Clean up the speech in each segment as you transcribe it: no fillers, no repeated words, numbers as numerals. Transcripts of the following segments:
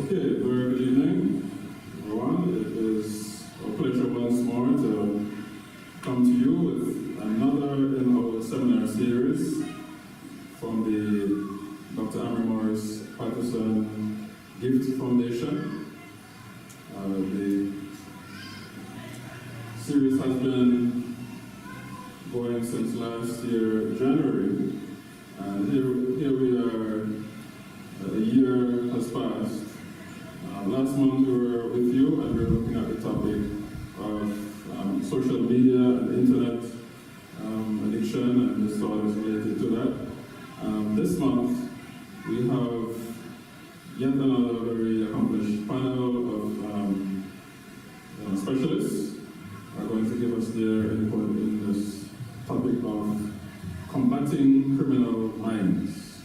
Okay, very good evening, everyone. It is a pleasure once more to come to you with another in our seminar series from the Dr. AMRIE Morris-Patterson G.I.F.T Foundation. The series has been going since last year, January, and here we are. A year has passed. Last month we were with you and we were looking at the topic of social media and internet addiction and disorders related to that. This month we have yet another very accomplished panel of specialists who are going to give us their input in this topic of combating criminal minds.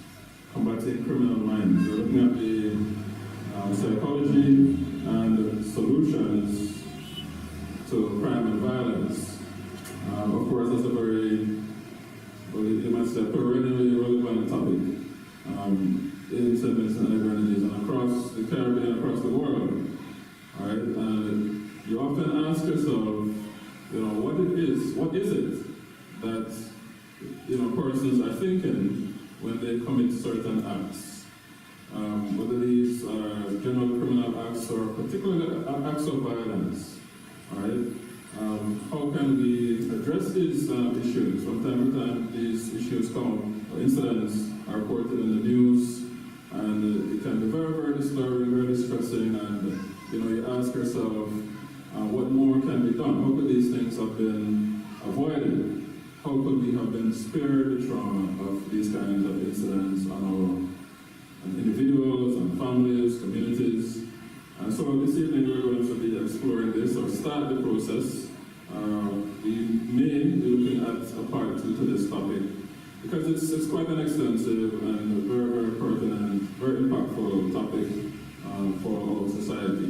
Combating criminal minds. We're looking at the psychology and solutions to crime and violence. Of course, that's a very, well, you might say, perennially relevant topic in St. Vincent and the Grenadines and across the Caribbean, across the world. All right, and you often ask yourself, what is it that persons are thinking when they commit certain acts, whether these are general criminal acts or particularly acts of violence. All right? How can we address these issues? From time to time, these issues come, or incidents are reported in the news, and it can be very, very disturbing, very distressing, and you ask yourself, what more can be done? How could these things have been avoided? How could we have been spared the trauma of these kinds of incidents on individuals and families, communities? And so this evening we're going to be exploring this, or start the process. We may be looking at a part 2 to this topic, because it's quite an extensive and very, very pertinent, very impactful topic for our society.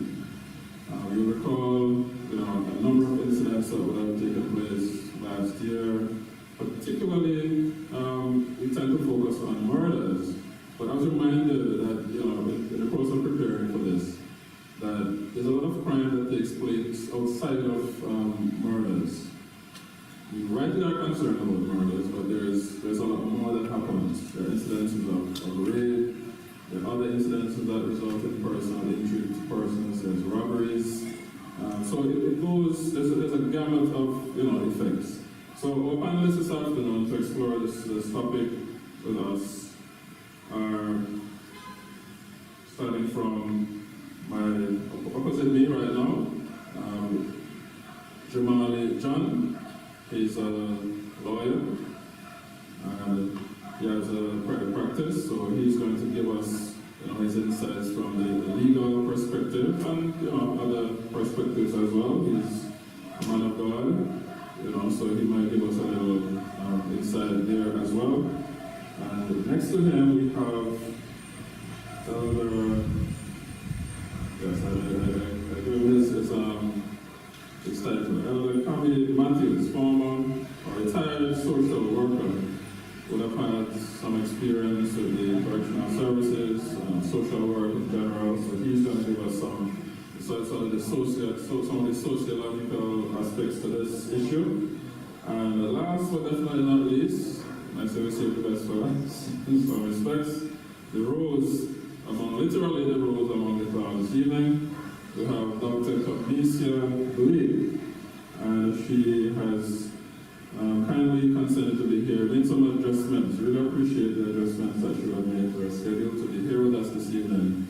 You recall a number of incidents that would have taken place last year. Particularly, we tend to focus on murders, but I was reminded that, in the process of preparing for this, that there's a lot of crime that takes place outside of murders. We rightly are concerned about murders, but there's a lot more that happens. There are incidences of rape, there are other incidences that result in personal injury to persons, there's robberies. So it goes, there's a gamut of effects. So our panelists this afternoon to explore this topic with us are starting from my opposite me right now, Jamali John. He's a lawyer and he has a private practice, so he's going to give us his insights from the legal perspective and other perspectives as well. He's a man of God. So he might give us a little insight there as well. And next to him we have Elder, yes, I do his title, Elder Camille Matthews, former or retired social worker, would have had some experience with the correctional services, social work in general, so he's going to give us some of the sociological aspects to this issue. And last but definitely not least, I say we save the best for us, in some respects, literally the rose among the clouds this evening. We have Dr. Kamisha Lee, and she has kindly consented to be here, made some adjustments. Really appreciate the adjustments that she would made to her schedule to be here with us this evening.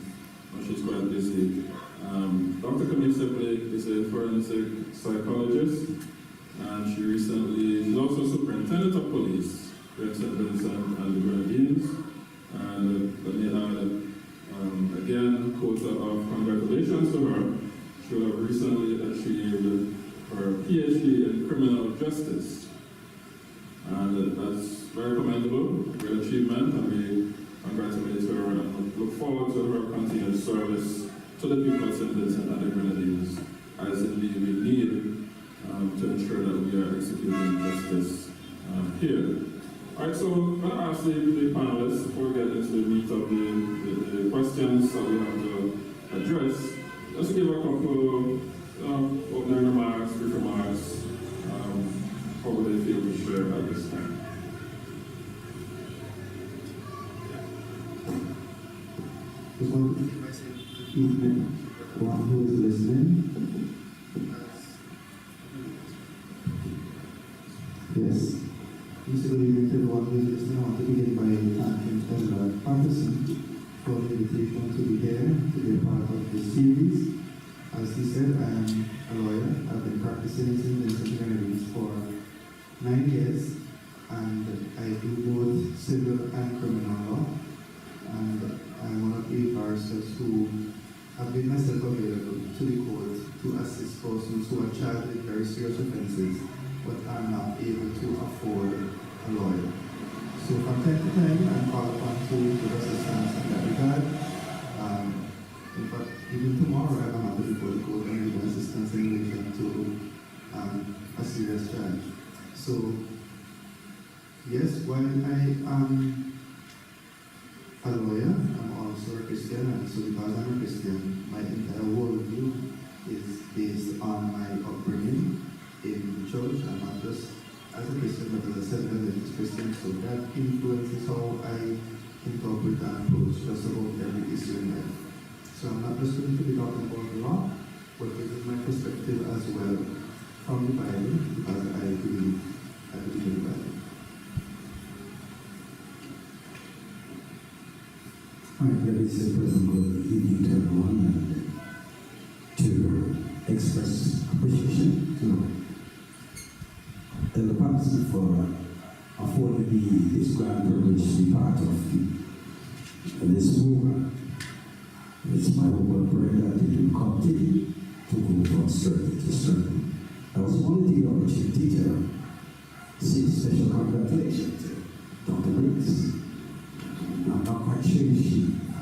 She's quite busy. Dr. Kamisha Blake is a forensic psychologist, and she's also superintendent of police here in St. Vincent and the Grenadines. And let me add, again, a quota of congratulations to her. She will have recently achieved her PhD in criminal justice. And that's very commendable, great achievement, and we congratulate her and look forward to her continued service to the people of St. Vincent and the Grenadines, as indeed we need to ensure that we are executing justice here. All right, so I'm going to ask the panelists, before we get into the meat of the questions that we have to address, just to give a couple opening remarks, brief remarks, how they feel to share at this time. Just want to evening, one who is listening. Yes. Good evening to everyone who is listening. I want to begin by thanking Elder Patterson for the invitation to be here, to be a part of this series. As he said, I am a lawyer. I've been practicing in Vincent Grenadines for 9 years, and I do both civil and criminal law. And I'm one of the barristers who have made myself available to the court to assist persons who are charged with very serious offenses but are not able to afford a lawyer. So from time to time, I'm called upon to give assistance in that regard. In fact, even tomorrow, I am out before the court and give assistance in relation to a serious charge. So, yes, while I am a lawyer, I'm also a Christian, and so because I'm a Christian, my entire worldview is based on my upbringing in the church. I'm not just as a Christian, but as a Seventh-day Christian, so that influences how I interpret and approach just about every issue in life. So I'm not just going to be talking about the law, but this is my perspective as well from the Bible, because I believe in the Bible. All right, let me say present good evening to everyone, and to express appreciation to Elder Patterson for affording me this grand privilege to be part of this program. It's my hope and prayer that it will continue to go from strength to strength. I also want to take the opportunity to say special congratulations to Dr. Briggs. I'm not quite sure if she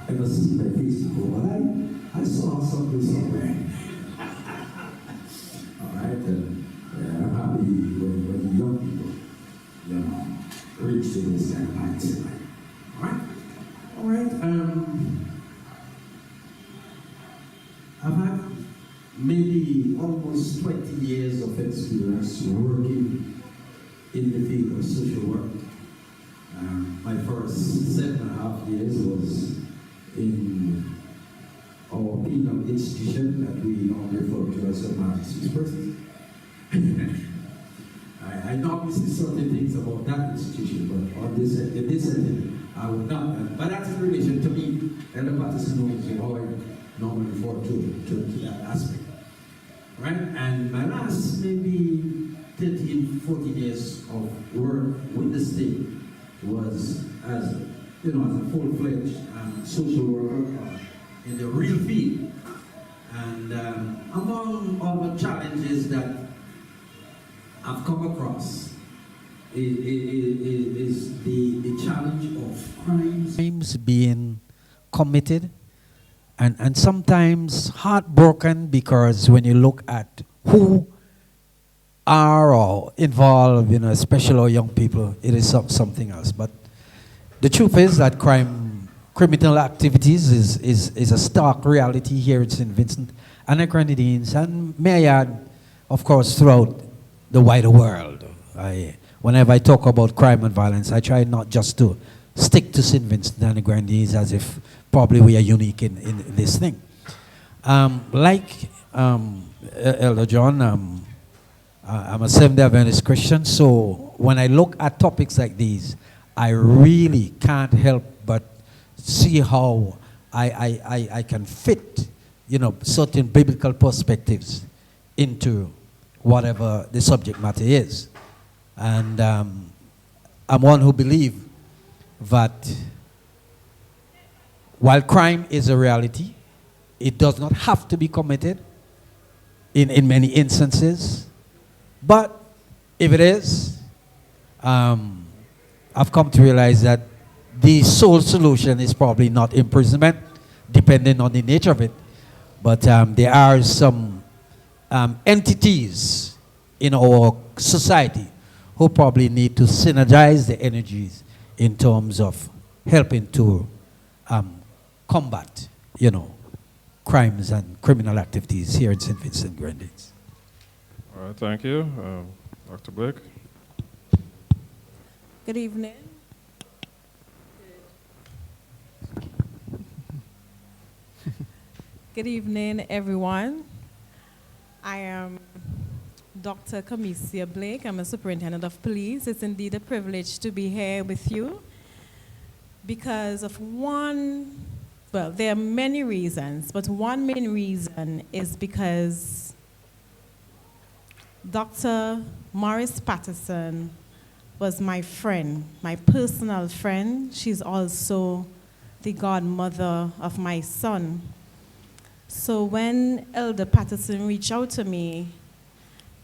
ever seen my Facebook, but I saw something somewhere. All right, I'm happy when young people, reach to this kind of mindset. All right. I've had maybe almost 20 years of experience working in the field of social work. My first 7.5 years was in our penal institution that we normally refer to as a magistrate's prison. I normally say certain things about that institution, but on this, in this setting, I would not. But that's in relation to me, Elder Patterson knows how I normally refer to that aspect. Right? And my last maybe 13, 14 years of work with the state was as a full-fledged social worker in the real field. And among all the challenges that I've come across is the challenge of crimes being committed, and sometimes heartbroken, because when you look at who are or involved, especially our young people, it is something else. But the truth is that criminal activities is a stark reality here in St. Vincent and the Grenadines, and may I add, of course, throughout the wider world. Whenever I talk about crime and violence, I try not just to stick to St. Vincent and the Grenadines as if probably we are unique in this thing. Like Elder John, I'm a Seventh-day Adventist Christian, so when I look at topics like these, I really can't help but see how I can fit, certain biblical perspectives into whatever the subject matter is. And I'm one who believes that while crime is a reality, it does not have to be committed in many instances. But if it is, I've come to realize that the sole solution is probably not imprisonment, depending on the nature of it. But there are some entities in our society who probably need to synergize the energies in terms of helping to combat, crimes and criminal activities here in St. Vincent Grenadines. All right, thank you. Dr. Blake. Good evening. Good evening, everyone. I am Dr. Camicia Blake. I'm a superintendent of police. It's indeed a privilege to be here with you because of there are many reasons, but one main reason is because Dr. Morris-Patterson was my friend, my personal friend. She's also the godmother of my son. So when Elder Patterson reached out to me,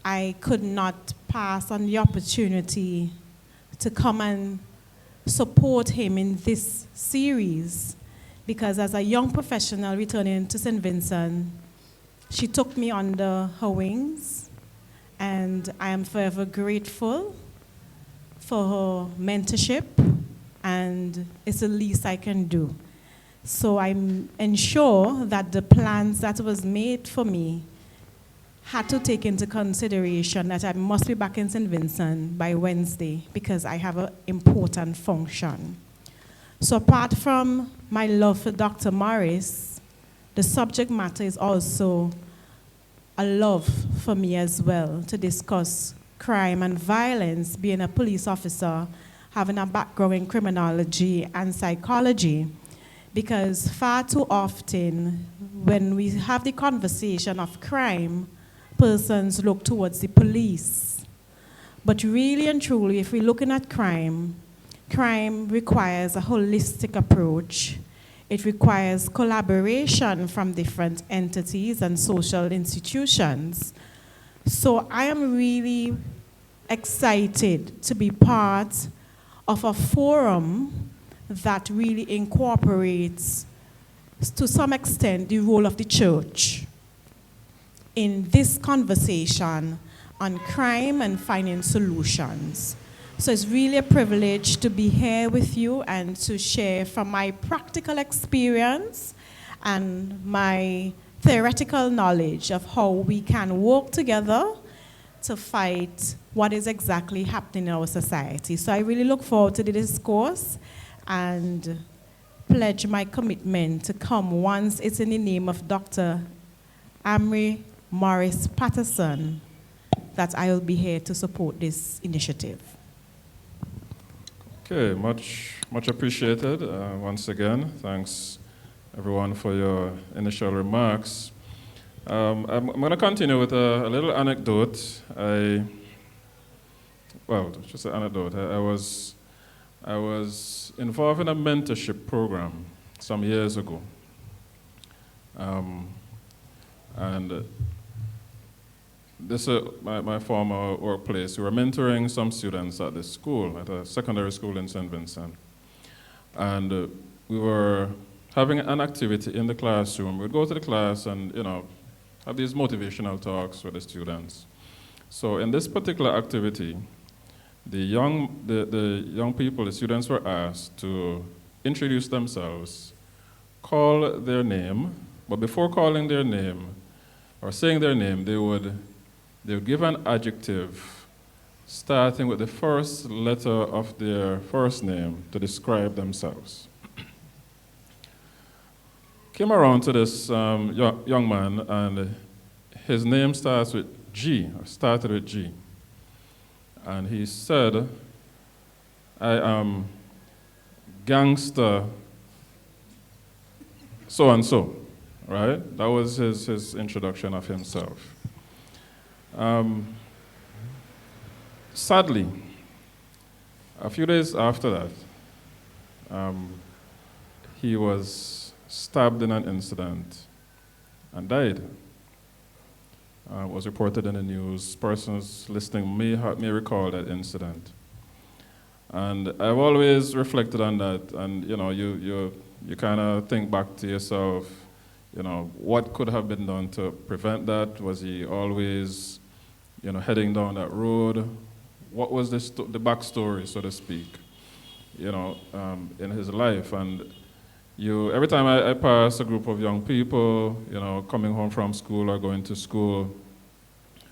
I could not pass on the opportunity to come and support him in this series, because as a young professional returning to St. Vincent, she took me under her wings, and I am forever grateful for her mentorship, and it's the least I can do. So I'm ensure that the plans that was made for me had to take into consideration that I must be back in St. Vincent by Wednesday because I have an important function. So apart from my love for Dr. Morris, the subject matter is also a love for me as well to discuss crime and violence, being a police officer, having a background in criminology and psychology. Because far too often, when we have the conversation of crime, persons look towards the police. But really and truly, if we're looking at crime, crime requires a holistic approach. It requires collaboration from different entities and social institutions. So I am really excited to be part of a forum that really incorporates, to some extent, the role of the church in this conversation on crime and finding solutions. So it's really a privilege to be here with you and to share from my practical experience and my theoretical knowledge of how we can work together to fight what is exactly happening in our society. So I really look forward to the discourse and pledge my commitment to come once it's in the name of Dr. AMRIE Morris-Patterson that I will be here to support this initiative. Okay, much appreciated. Once again, thanks everyone for your initial remarks. I'm going to continue with a little anecdote. Just an anecdote. I was involved in a mentorship program some years ago. And this is my former workplace. We were mentoring some students at this school, at a secondary school in St. Vincent. And we were having an activity in the classroom. We'd go to the class and, have these motivational talks with the students. So in this particular activity, the young people, the students were asked to introduce themselves, call their name, but before calling their name or saying their name, they would give an adjective starting with the first letter of their first name to describe themselves. Came around to this young man, and his name started with G. And he said, I am gangster so-and-so, right? That was his introduction of himself. Sadly, a few days after that, he was stabbed in an incident and died. Was reported in the news. Persons listening may recall that incident. And I've always reflected on that, and you kind of think back to yourself, what could have been done to prevent that? Was he always, heading down that road? What was the backstory, so to speak, in his life? And every time I pass a group of young people, coming home from school or going to school,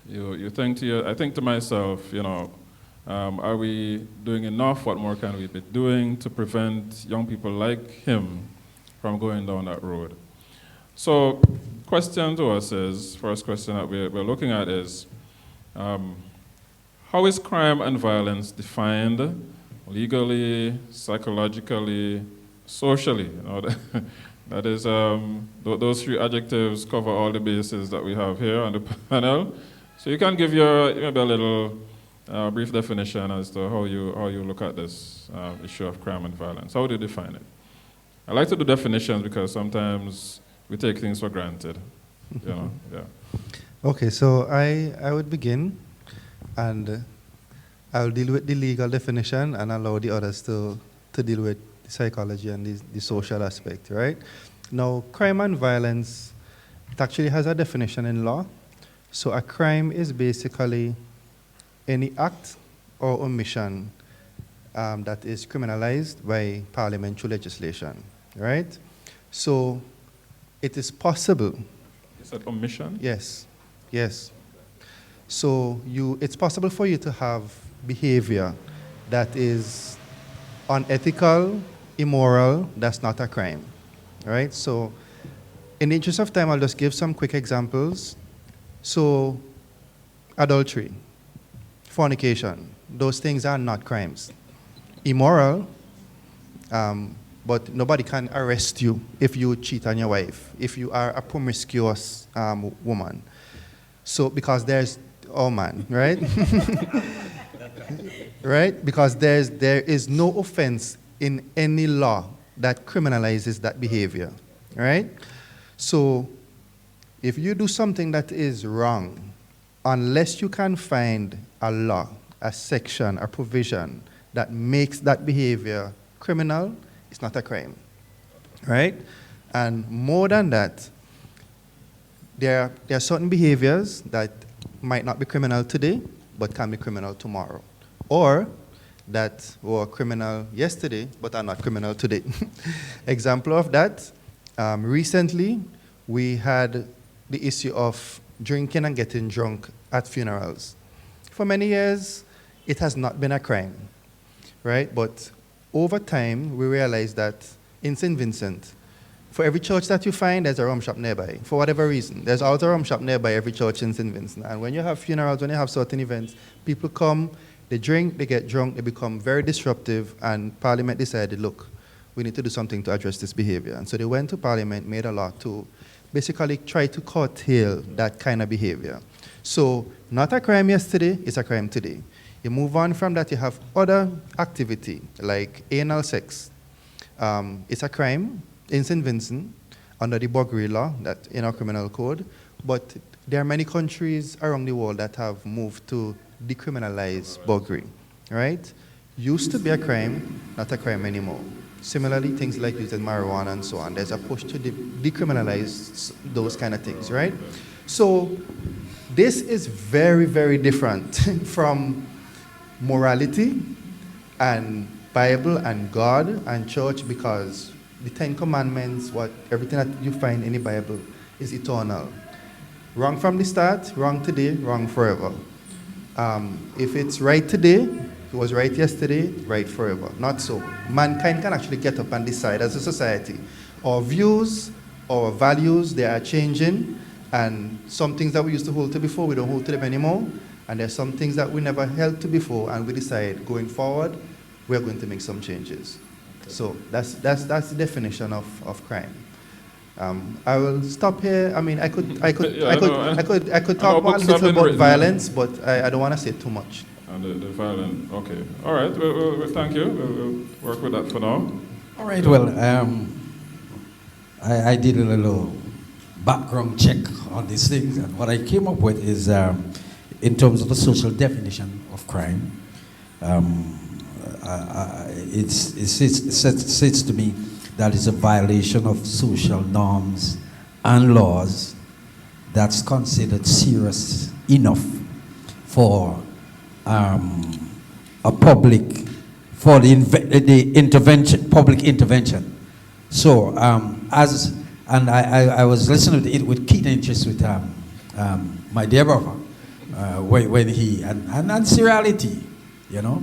I think to myself, are we doing enough? What more can we be doing to prevent young people like him from going down that road? So, question to us is, first question that we're looking at is, how is crime and violence defined legally, psychologically, socially? That is, those three adjectives cover all the bases that we have here on the panel. So you can give maybe a little brief definition as to how you look at this issue of crime and violence. How do you define it? I like to do definitions because sometimes we take things for granted. Yeah. Okay, so I would begin, and I'll deal with the legal definition and allow the others to deal with the psychology and the social aspect, right? Now, crime and violence, it actually has a definition in law. So a crime is basically any act or omission that is criminalized by parliamentary legislation, right? So it is possible. Is that omission? Yes. So it's possible for you to have behavior that is unethical, immoral, that's not a crime, right? So in the interest of time, I'll just give some quick examples. So adultery, fornication, those things are not crimes. Immoral, but nobody can arrest you if you cheat on your wife, if you are a promiscuous woman. So because right? Right? Because there is no offense in any law that criminalizes that behavior, right? So if you do something that is wrong, unless you can find a law, a section, a provision that makes that behavior criminal, it's not a crime, right? And more than that, there are certain behaviors that might not be criminal today, but can be criminal tomorrow. Or that were criminal yesterday, but are not criminal today. Example of that, recently we had the issue of drinking and getting drunk at funerals. For many years, it has not been a crime, right? But over time, we realized that in St. Vincent, for every church that you find, there's a rum shop nearby. For whatever reason, there's always a rum shop nearby every church in St. Vincent. And when you have funerals, when you have certain events, people come, they drink, they get drunk, they become very disruptive, and Parliament decided, look, we need to do something to address this behavior. And so they went to Parliament, made a law to basically try to curtail that kind of behavior. So not a crime yesterday, it's a crime today. You move on from that, you have other activity, like anal sex. It's a crime in St. Vincent under the Buggery law, that in our criminal code, but there are many countries around the world that have moved to decriminalize buggery, right? Used to be a crime, not a crime anymore. Similarly, things like using marijuana and so on, there's a push to decriminalize those kind of things, right? So this is very, very different from morality and Bible and God and church, because the Ten Commandments, everything that you find in the Bible is eternal. Wrong from the start, wrong today, wrong forever. If it's right today, it was right yesterday, right forever. Not so. Mankind can actually get up and decide as a society. Our views, our values, they are changing, and some things that we used to hold to before, we don't hold to them anymore. And there's some things that we never held to before, and we decide going forward, we're going to make some changes. So that's the definition of crime. I will stop here. I mean, I could talk more a little about violence, but I don't want to say too much. And the violence. Okay. All right. We'll thank you. We'll work with that for now. All right. Well, I did a little background check on these things, and what I came up with is, in terms of the social definition of crime, it says to me that it's a violation of social norms and laws that's considered serious enough for public intervention So, I was listening to it with keen interest with my dear brother, when he, and that's the reality, you know.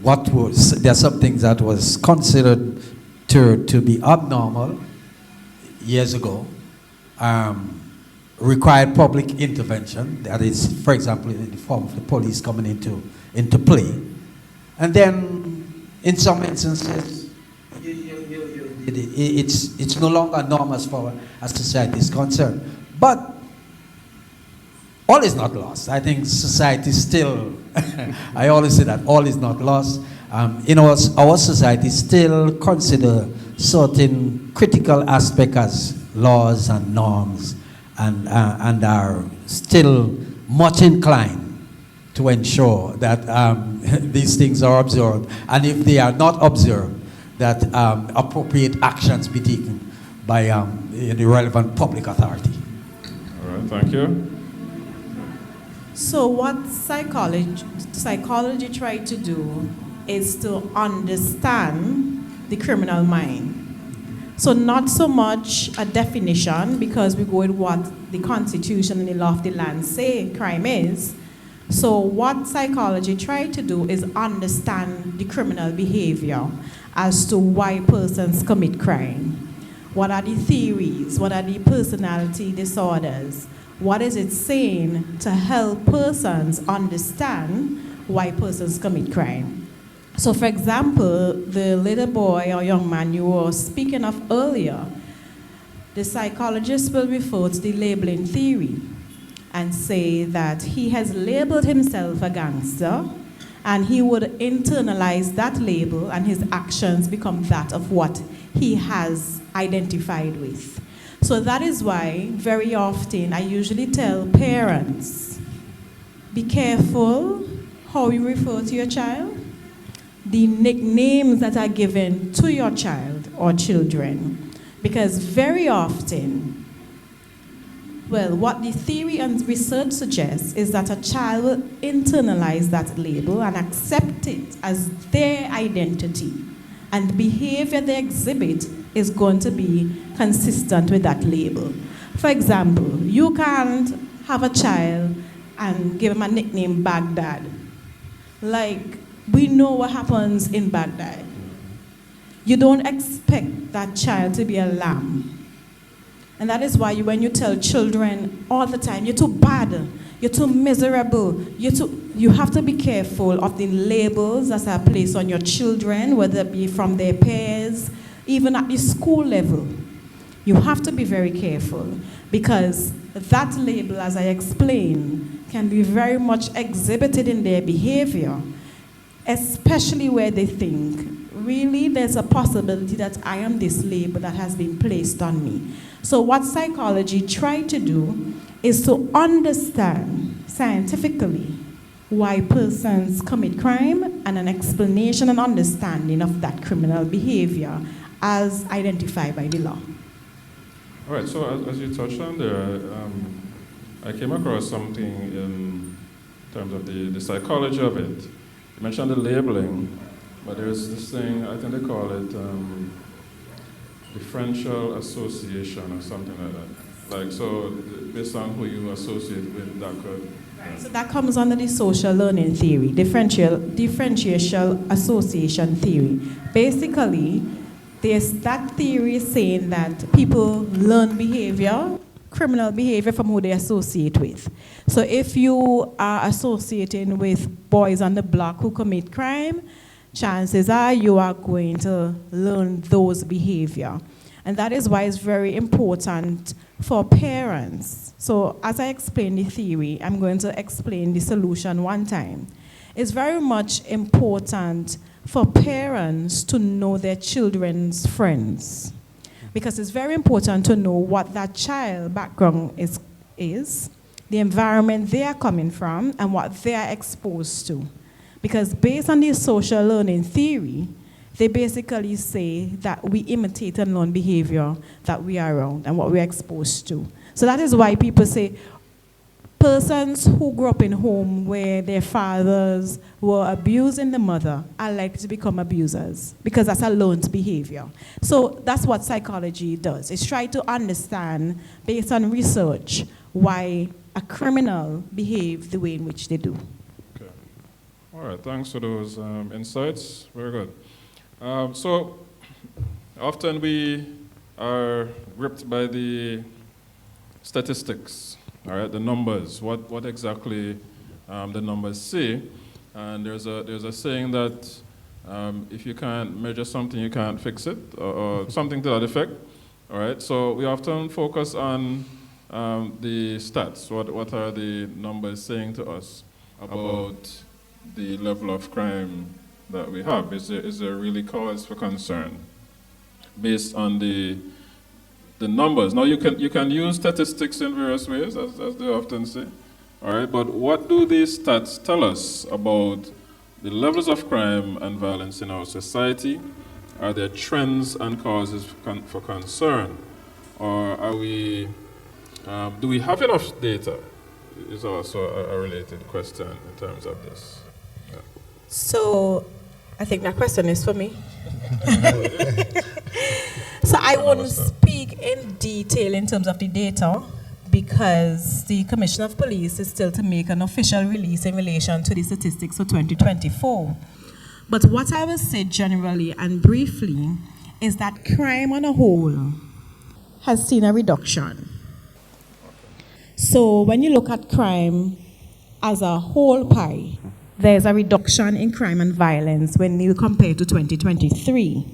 There are some things that was considered to be abnormal years ago, required public intervention. That is, for example, in the form of the police coming into play. And then, in some instances, it's no longer normal as far as society is concerned. But all is not lost. I think society still, I always say that all is not lost. Our society still consider certain critical aspects as laws and norms, and are still much inclined to ensure that these things are observed, and if they are not observed, that appropriate actions be taken by the relevant public authority. All right, thank you. So what psychology tried to do is to understand the criminal mind. So not so much a definition, because we go with what the Constitution and the law of the land say crime is. So what psychology tried to do is understand the criminal behavior as to why persons commit crime. What are the theories? What are the personality disorders? What is it saying to help persons understand why persons commit crime? So for example, the little boy or young man you were speaking of earlier, the psychologist will refer to the labeling theory and say that he has labeled himself a gangster, and he would internalize that label and his actions become that of what he has identified with. So that is why very often I usually tell parents, be careful how you refer to your child, the nicknames that are given to your child or children, because very often, well, what the theory and research suggests is that a child will internalize that label and accept it as their identity, and the behavior they exhibit is going to be consistent with that label. For example, you can't have a child and give him a nickname Baghdad. Like, we know what happens in Baghdad. You don't expect that child to be a lamb. And that is why when you tell children all the time, you're too bad, you're too miserable, you have to be careful of the labels that are placed on your children, whether it be from their peers, even at the school level. You have to be very careful, because that label, as I explained, can be very much exhibited in their behavior, especially where they think, really, there's a possibility that I am this label that has been placed on me. So what psychology tried to do is to understand scientifically why persons commit crime, and an explanation and understanding of that criminal behavior as identified by the law. All right, so as you touched on there, I came across something in terms of the psychology of it. You mentioned the labeling, but there's this thing, I think they call it differential association or something like that. Like, so based on who you associate with, that could... So that comes under the social learning theory, differential association theory. Basically, there's that theory saying that people learn behavior, criminal behavior, from who they associate with. So if you are associating with boys on the block who commit crime, chances are you are going to learn those behavior. And that is why it's very important for parents. So as I explain the theory, I'm going to explain the solution one time. It's very much important for parents to know their children's friends, because it's very important to know what that child background is, the environment they are coming from, and what they are exposed to. Because based on the social learning theory, they basically say that we imitate and learn behavior that we are around and what we're exposed to. So that is why people say, persons who grew up in home where their fathers were abusing the mother are likely to become abusers because that's a learned behavior. So that's what psychology does. It's try to understand, based on research, why a criminal behave the way in which they do. Okay. All right, thanks for those insights. Very good. So often we are gripped by the statistics, all right, the numbers, what exactly the numbers say. And there's a saying that if you can't measure something, you can't fix it, or something to that effect. All right, so we often focus on the stats. What are the numbers saying to us about the level of crime that we have? Is there really cause for concern based on the numbers? Now you can use statistics in various ways, as they often say. All right, but what do these stats tell us about the levels of crime and violence in our society? Are there trends and causes for concern, or are we? Do we have enough data? Is also a related question in terms of this. Yeah. So, I think that question is for me. So I won't speak in detail in terms of the data because the Commissioner of Police is still to make an official release in relation to the statistics for 2024. But what I will say generally and briefly is that crime on a whole has seen a reduction. So when you look at crime as a whole pie, there's a reduction in crime and violence when you compare to 2023.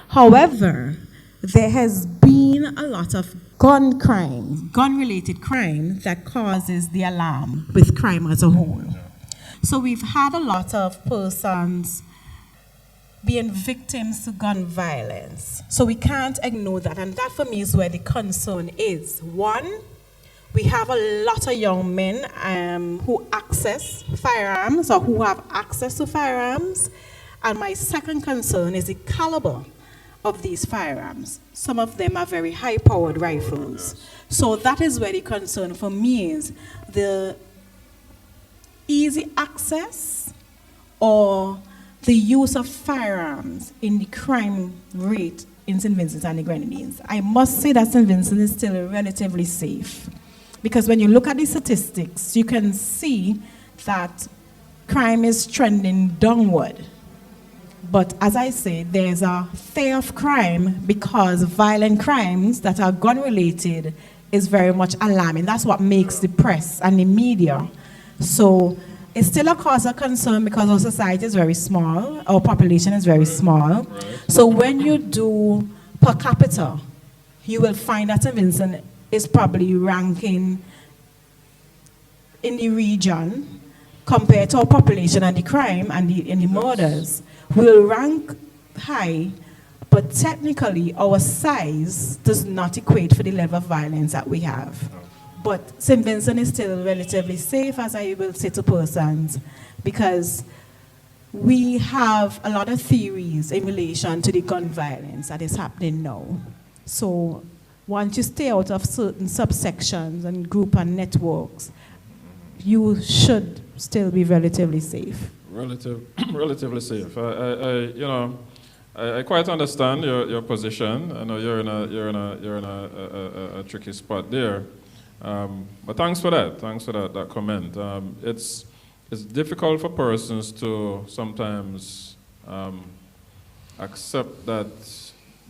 However, there has been a lot of gun crime, gun-related crime that causes the alarm with crime as a whole. So we've had a lot of persons being victims to gun violence. So we can't ignore that, and that for me is where the concern is. One, we have a lot of young men who access firearms or who have access to firearms. And my second concern is the caliber of these firearms. Some of them are very high-powered rifles. So that is where the concern for me is. The easy access or the use of firearms in the crime rate in St. Vincent and the Grenadines. I must say that St. Vincent is still relatively safe. Because when you look at the statistics, you can see that crime is trending downward. But as I say, there's a fear of crime because violent crimes that are gun-related is very much alarming. That's what makes the press and the media. So it's still a cause of concern because our society is very small, our population is very small. Right. So when you do per capita, you will find that St. Vincent is probably ranking in the region compared to our population and the crime and the murders. We'll rank high, but technically our size does not equate for the level of violence that we have. But St. Vincent is still relatively safe, as I will say to persons, because we have a lot of theories in relation to the gun violence that is happening now. So once you stay out of certain subsections and group and networks, you should still be relatively safe. Relatively safe. I quite understand your position. I know you're in a tricky spot there. But thanks for that. Thanks for that comment. It's difficult for persons to sometimes accept that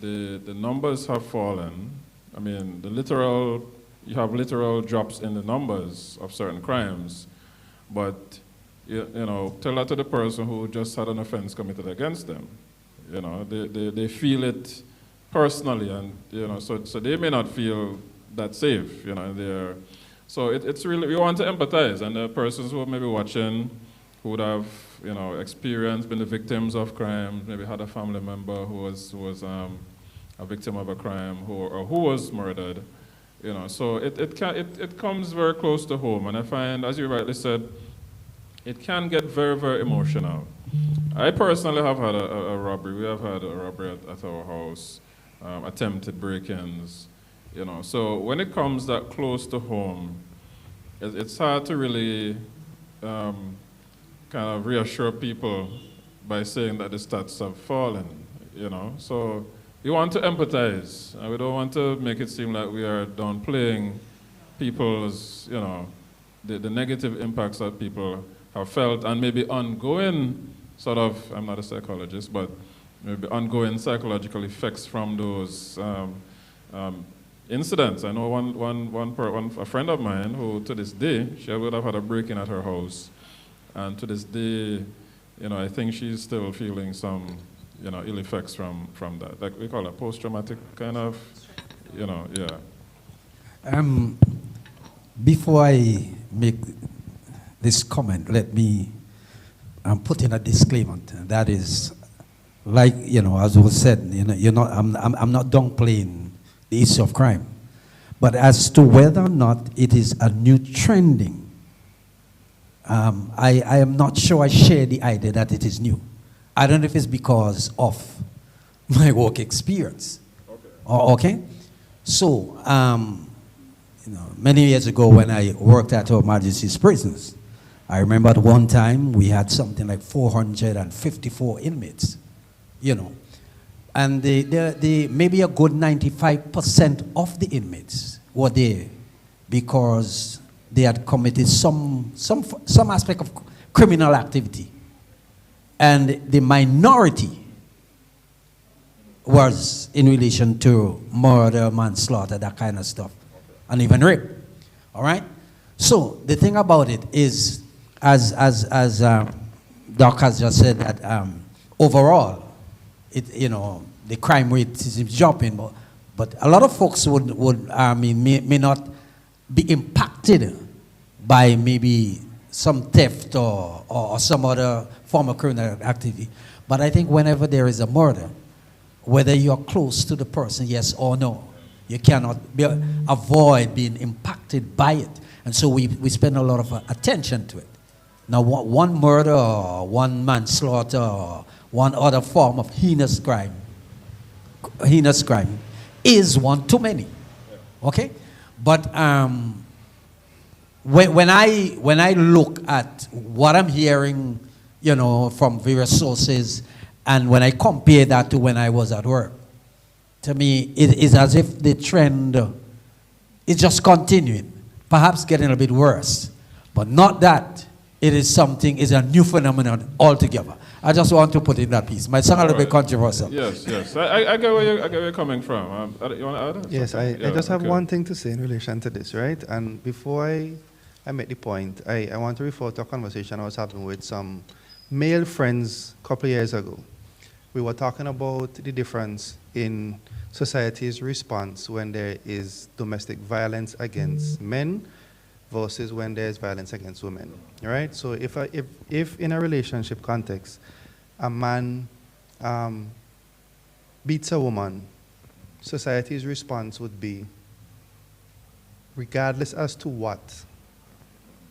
the numbers have fallen. I mean, you have literal drops in the numbers of certain crimes, but tell that to the person who just had an offense committed against them. They feel it personally, and so they may not feel that safe. So it's really, we want to empathize, and the persons who may be watching, who would have experienced, been the victims of crime, maybe had a family member who was a victim of a crime, who was murdered. So it comes very close to home, and I find, as you rightly said, it can get very, very emotional. I personally have had a robbery. We have had a robbery at our house, attempted break-ins. So when it comes that close to home, it's hard to really kind of reassure people by saying that the stats have fallen, you know. So we want to empathize, and we don't want to make it seem like we are downplaying people's, you know, the negative impacts that people have felt, and maybe ongoing sort of, I'm not a psychologist, but maybe ongoing psychological effects from those incidents. I know a friend of mine who, to this day, she would have had a break-in at her house, and to this day, you know, I think she's still feeling some, you know, ill effects from that. Like we call it post-traumatic kind of, you know, yeah. Before I make this comment, let me put in a disclaimer. That is, like, you know, as was said, you know, I'm not downplaying the issue of crime, but as to whether or not it is a new trending, I am not sure I share the idea that it is new. I don't know if it's because of my work experience. Okay. So, you know, many years ago when I worked at Her Majesty's prisons, I remember at one time we had something like 454 inmates, you know, and maybe a good 95% of the inmates were there because they had committed some aspect of criminal activity, and the minority was in relation to murder, manslaughter, that kind of stuff, and even rape. All right. So the thing about it is, as Doc has just said, that overall, you know, the crime rate is dropping, but a lot of folks may not be impacted by maybe some theft or some other form of criminal activity. But I think whenever there is a murder, whether you're close to the person, yes or no, you cannot avoid being impacted by it. And so we spend a lot of attention to it. Now, one murder or one manslaughter or one other form of heinous crime is one too many. Okay? But when I look at what I'm hearing, you know, from various sources, and when I compare that to when I was at work, to me, it is as if the trend is just continuing, perhaps getting a bit worse, but not that it is a new phenomenon altogether. I just want to put in that piece. Might sound a little bit controversial. Yes. I get where you're coming from. You want to add? Yes, I just have one thing to say in relation to this, right? And before I make the point, I want to refer to a conversation I was having with some male friends a couple of years ago. We were talking about the difference in society's response when there is domestic violence against men versus when there is violence against women, right? So if in a relationship context, a man beats a woman, society's response would be, regardless as to what,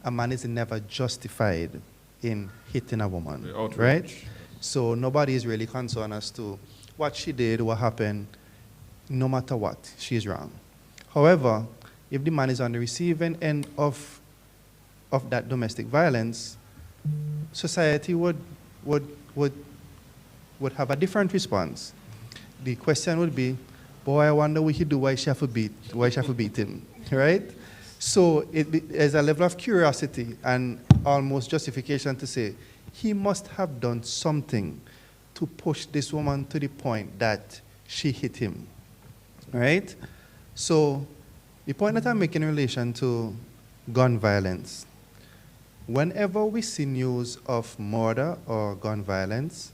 a man is never justified in hitting a woman, right? So nobody is really concerned as to what she did, what happened. No matter what, she's wrong. However, if the man is on the receiving end of that domestic violence, society would have a different response. The question would be, boy, I wonder what he do, why she have to beat him, right? So there's a level of curiosity and almost justification to say, he must have done something to push this woman to the point that she hit him, right? So the point that I'm making in relation to gun violence, whenever we see news of murder or gun violence,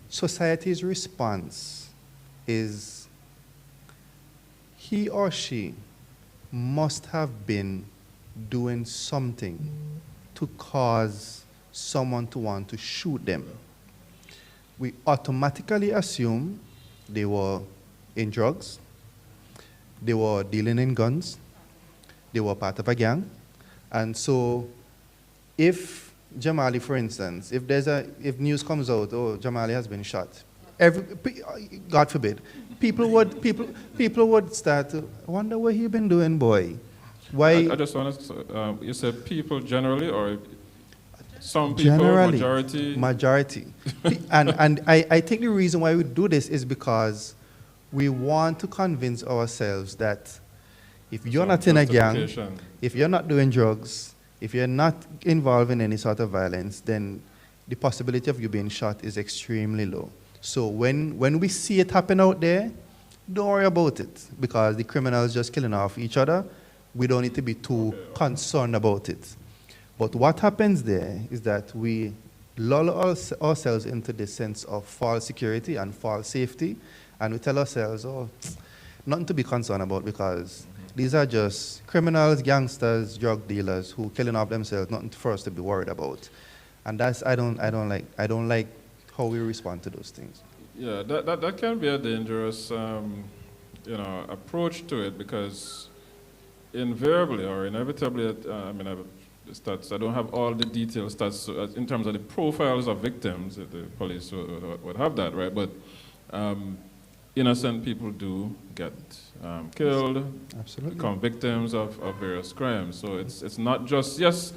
society's response is he or she must have been doing something to cause someone to want to shoot them. We automatically assume they were in drugs, they were dealing in guns, they were part of a gang. And so if Jamali, for instance, if news comes out, oh, Jamali has been shot, God forbid, people would start to wonder what he been doing, boy. Why? I just want to, you said people generally or some people, Generally, majority? Majority. and I think the reason why we do this is because we want to convince ourselves that if you're not in a gang, Justification. if you're not doing drugs, if you're not involved in any sort of violence, then the possibility of you being shot is extremely low. So when we see it happen out there, don't worry about it, because the criminals just killing off each other. We don't need to be too concerned about it. But what happens there is that we lull ourselves into this sense of false security and false safety, and we tell ourselves, oh, nothing to be concerned about, because these are just criminals, gangsters, drug dealers who killing off themselves, nothing for us to be worried about. And that's, I don't like how we respond to those things. Yeah, that can be a dangerous approach to it, because invariably or inevitably, I don't have all the detailed stats in terms of the profiles of victims. The police would have that, right? But innocent people do get killed, Absolutely. become victims of various crimes. So it's not just, yes,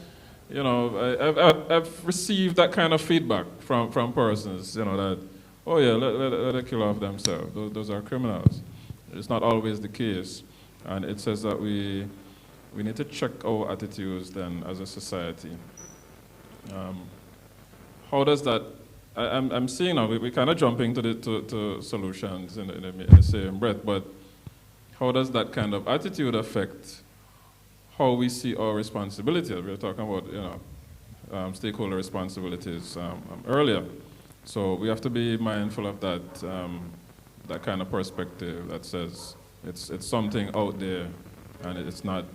I've received that kind of feedback from persons, that, oh yeah, let them kill off themselves. Those are criminals. It's not always the case. And it says that we need to check our attitudes then as a society. How does that, I'm seeing now, we're kind of jumping to solutions in the same breath, but how does that kind of attitude affect how we see our responsibility? We were talking about, stakeholder responsibilities earlier. So we have to be mindful of that kind of perspective that says it's something out there and it's not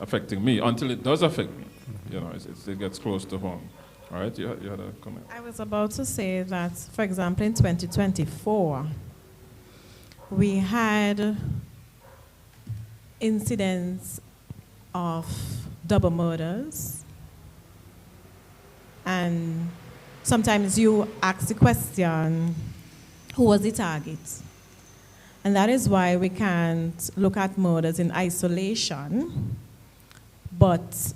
affecting me until it does affect me. It gets close to home. All right, you had a comment. I was about to say that, for example, in 2024, we had incidents of double murders, and sometimes you ask the question, who was the target? And that is why we can't look at murders in isolation, but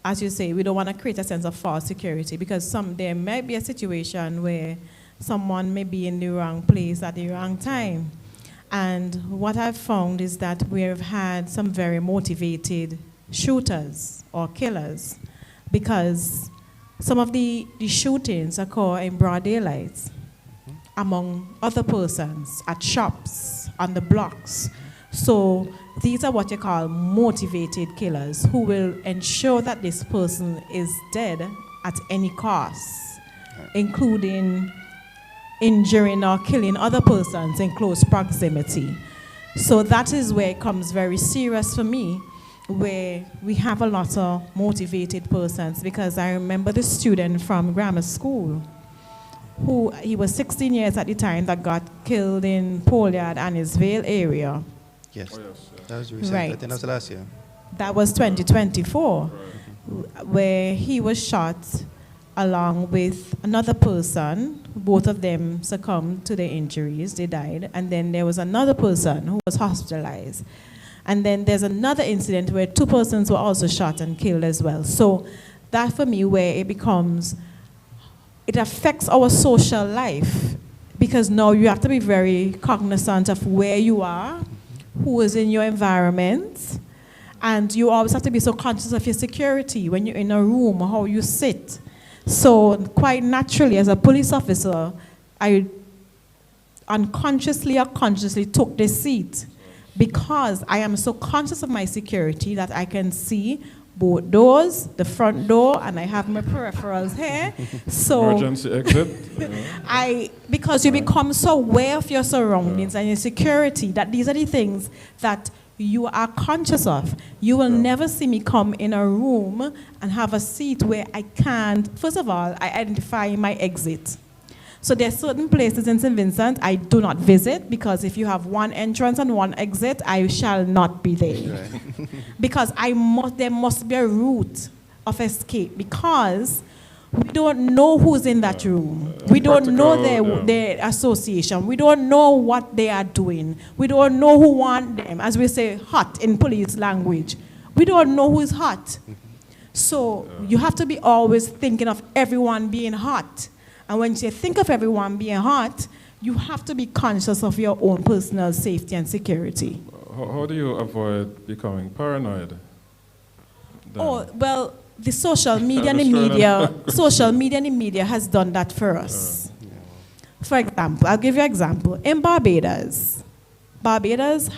as you say, we don't want to create a sense of false security, because there may be a situation where someone may be in the wrong place at the wrong time. And what I've found is that we've had some very motivated shooters or killers, because some of the shootings occur in broad daylight among other persons at shops, on the blocks. So these are what you call motivated killers, who will ensure that this person is dead at any cost, including injuring or killing other persons in close proximity. So that is where it comes very serious for me, where we have a lot of motivated persons, because I remember the student from grammar school he was 16 years at the time, that got killed in Pollard and Annisvale area. Yes. Oh, yes, yeah. That was recent. Right. I think that was last year. That was 2024, where he was shot along with another person. Both of them succumbed to their injuries, they died. And then there was another person who was hospitalized. And then there's another incident where two persons were also shot and killed as well. So that for me, where it affects our social life, because now you have to be very cognizant of where you are, who is in your environment, and you always have to be so conscious of your security when you're in a room, how you sit. So quite naturally, as a police officer, I unconsciously or consciously took this seat, because I am so conscious of my security that I can see both doors, the front door, and I have my peripherals here. So Emergency exit. Because you become so aware of your surroundings and your security, that these are the things that you are conscious of. You will never see me come in a room and have a seat where I can't, first of all, I identify my exit. So there are certain places in St. Vincent I do not visit, because if you have one entrance and one exit, I shall not be there. Right. Because there must be a route of escape, because we don't know who's in that room. We don't know their association. We don't know what they are doing. We don't know who want them, as we say, hot in police language. We don't know who is hot. So you have to be always thinking of everyone being hot. And when you think of everyone being hot, you have to be conscious of your own personal safety and security. How do you avoid becoming paranoid? Then? Oh, well, the social media and the media has done that for us. For example, I'll give you an example. In Barbados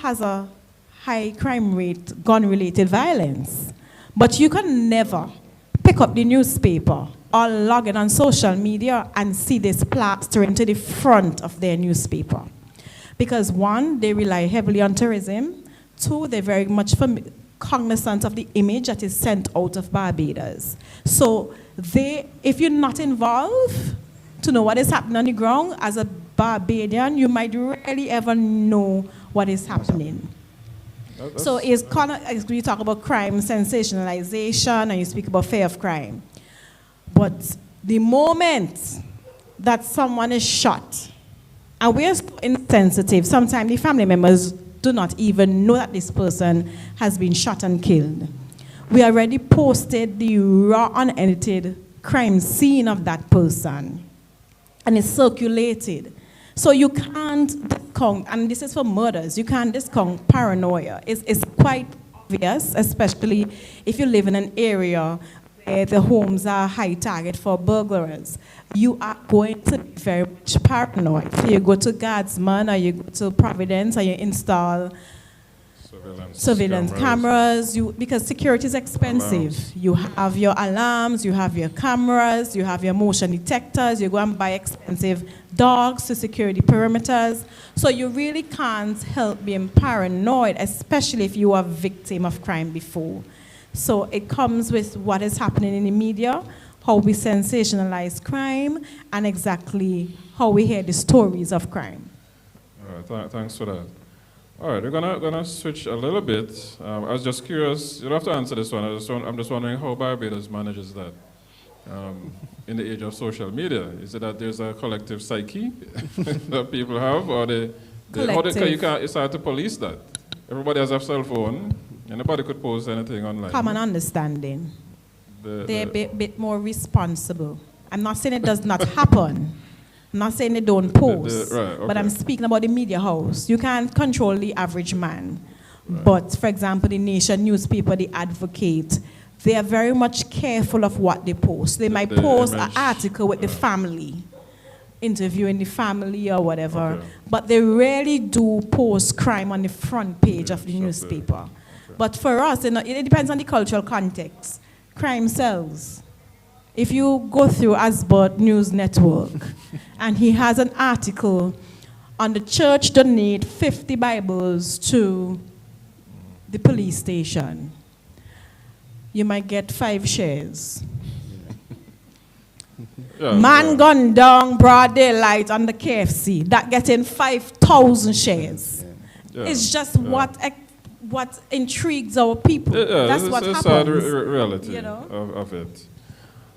has a high crime rate, gun-related violence. But you can never pick up the newspaper or log in on social media and see this plastering to the front of their newspaper. Because one, they rely heavily on tourism. Two, they're very much cognizant of the image that is sent out of Barbados. So if you're not involved to know what is happening on the ground, as a Barbadian, you might rarely ever know what is happening. So it's kind of, as you talk about crime sensationalization and you speak about fear of crime. But the moment that someone is shot, and we're so insensitive, sometimes the family members do not even know that this person has been shot and killed. We already posted the raw, unedited crime scene of that person, and it's circulated. So you can't discount, and this is for murders, you can't discount paranoia. It's quite obvious, especially if you live in an area where the homes are high target for burglars. You are going to be very much paranoid. So you go to Guardsman or you go to Providence or you install surveillance cameras, because security is expensive. Alarms. You have your alarms, you have your cameras, you have your motion detectors, you go and buy expensive dogs to secure the perimeters. So you really can't help being paranoid, especially if you are a victim of crime before. So it comes with what is happening in the media, how we sensationalize crime, and exactly how we hear the stories of crime. All right, thanks for that. All right, we're gonna switch a little bit. I was just curious. You don't have to answer this one. I'm just wondering how Barbados manages that in the age of social media. Is it that there's a collective psyche that people have, or it's hard to police that? Everybody has a cell phone. Anybody could post anything online. Common understanding. They're a bit more responsible. I'm not saying it does not happen. I'm not saying they don't post, right, okay. But I'm speaking about the media house. You can't control the average man. Right. But, for example, the Nation newspaper, the Advocate, they are very much careful of what they post. They might post an article with the family, interviewing the family or whatever, but they rarely do post crime on the front page of the newspaper. Okay. But for us, it depends on the cultural context. Crime sells. If you go through Asbot News Network and he has an article on the church donate 50 Bibles to the police station, you might get 5 shares. Man gunned down broad daylight on the KFC, that getting 5,000 shares. Yeah. It's just what intrigues our people. That's what happens. That's the reality of it.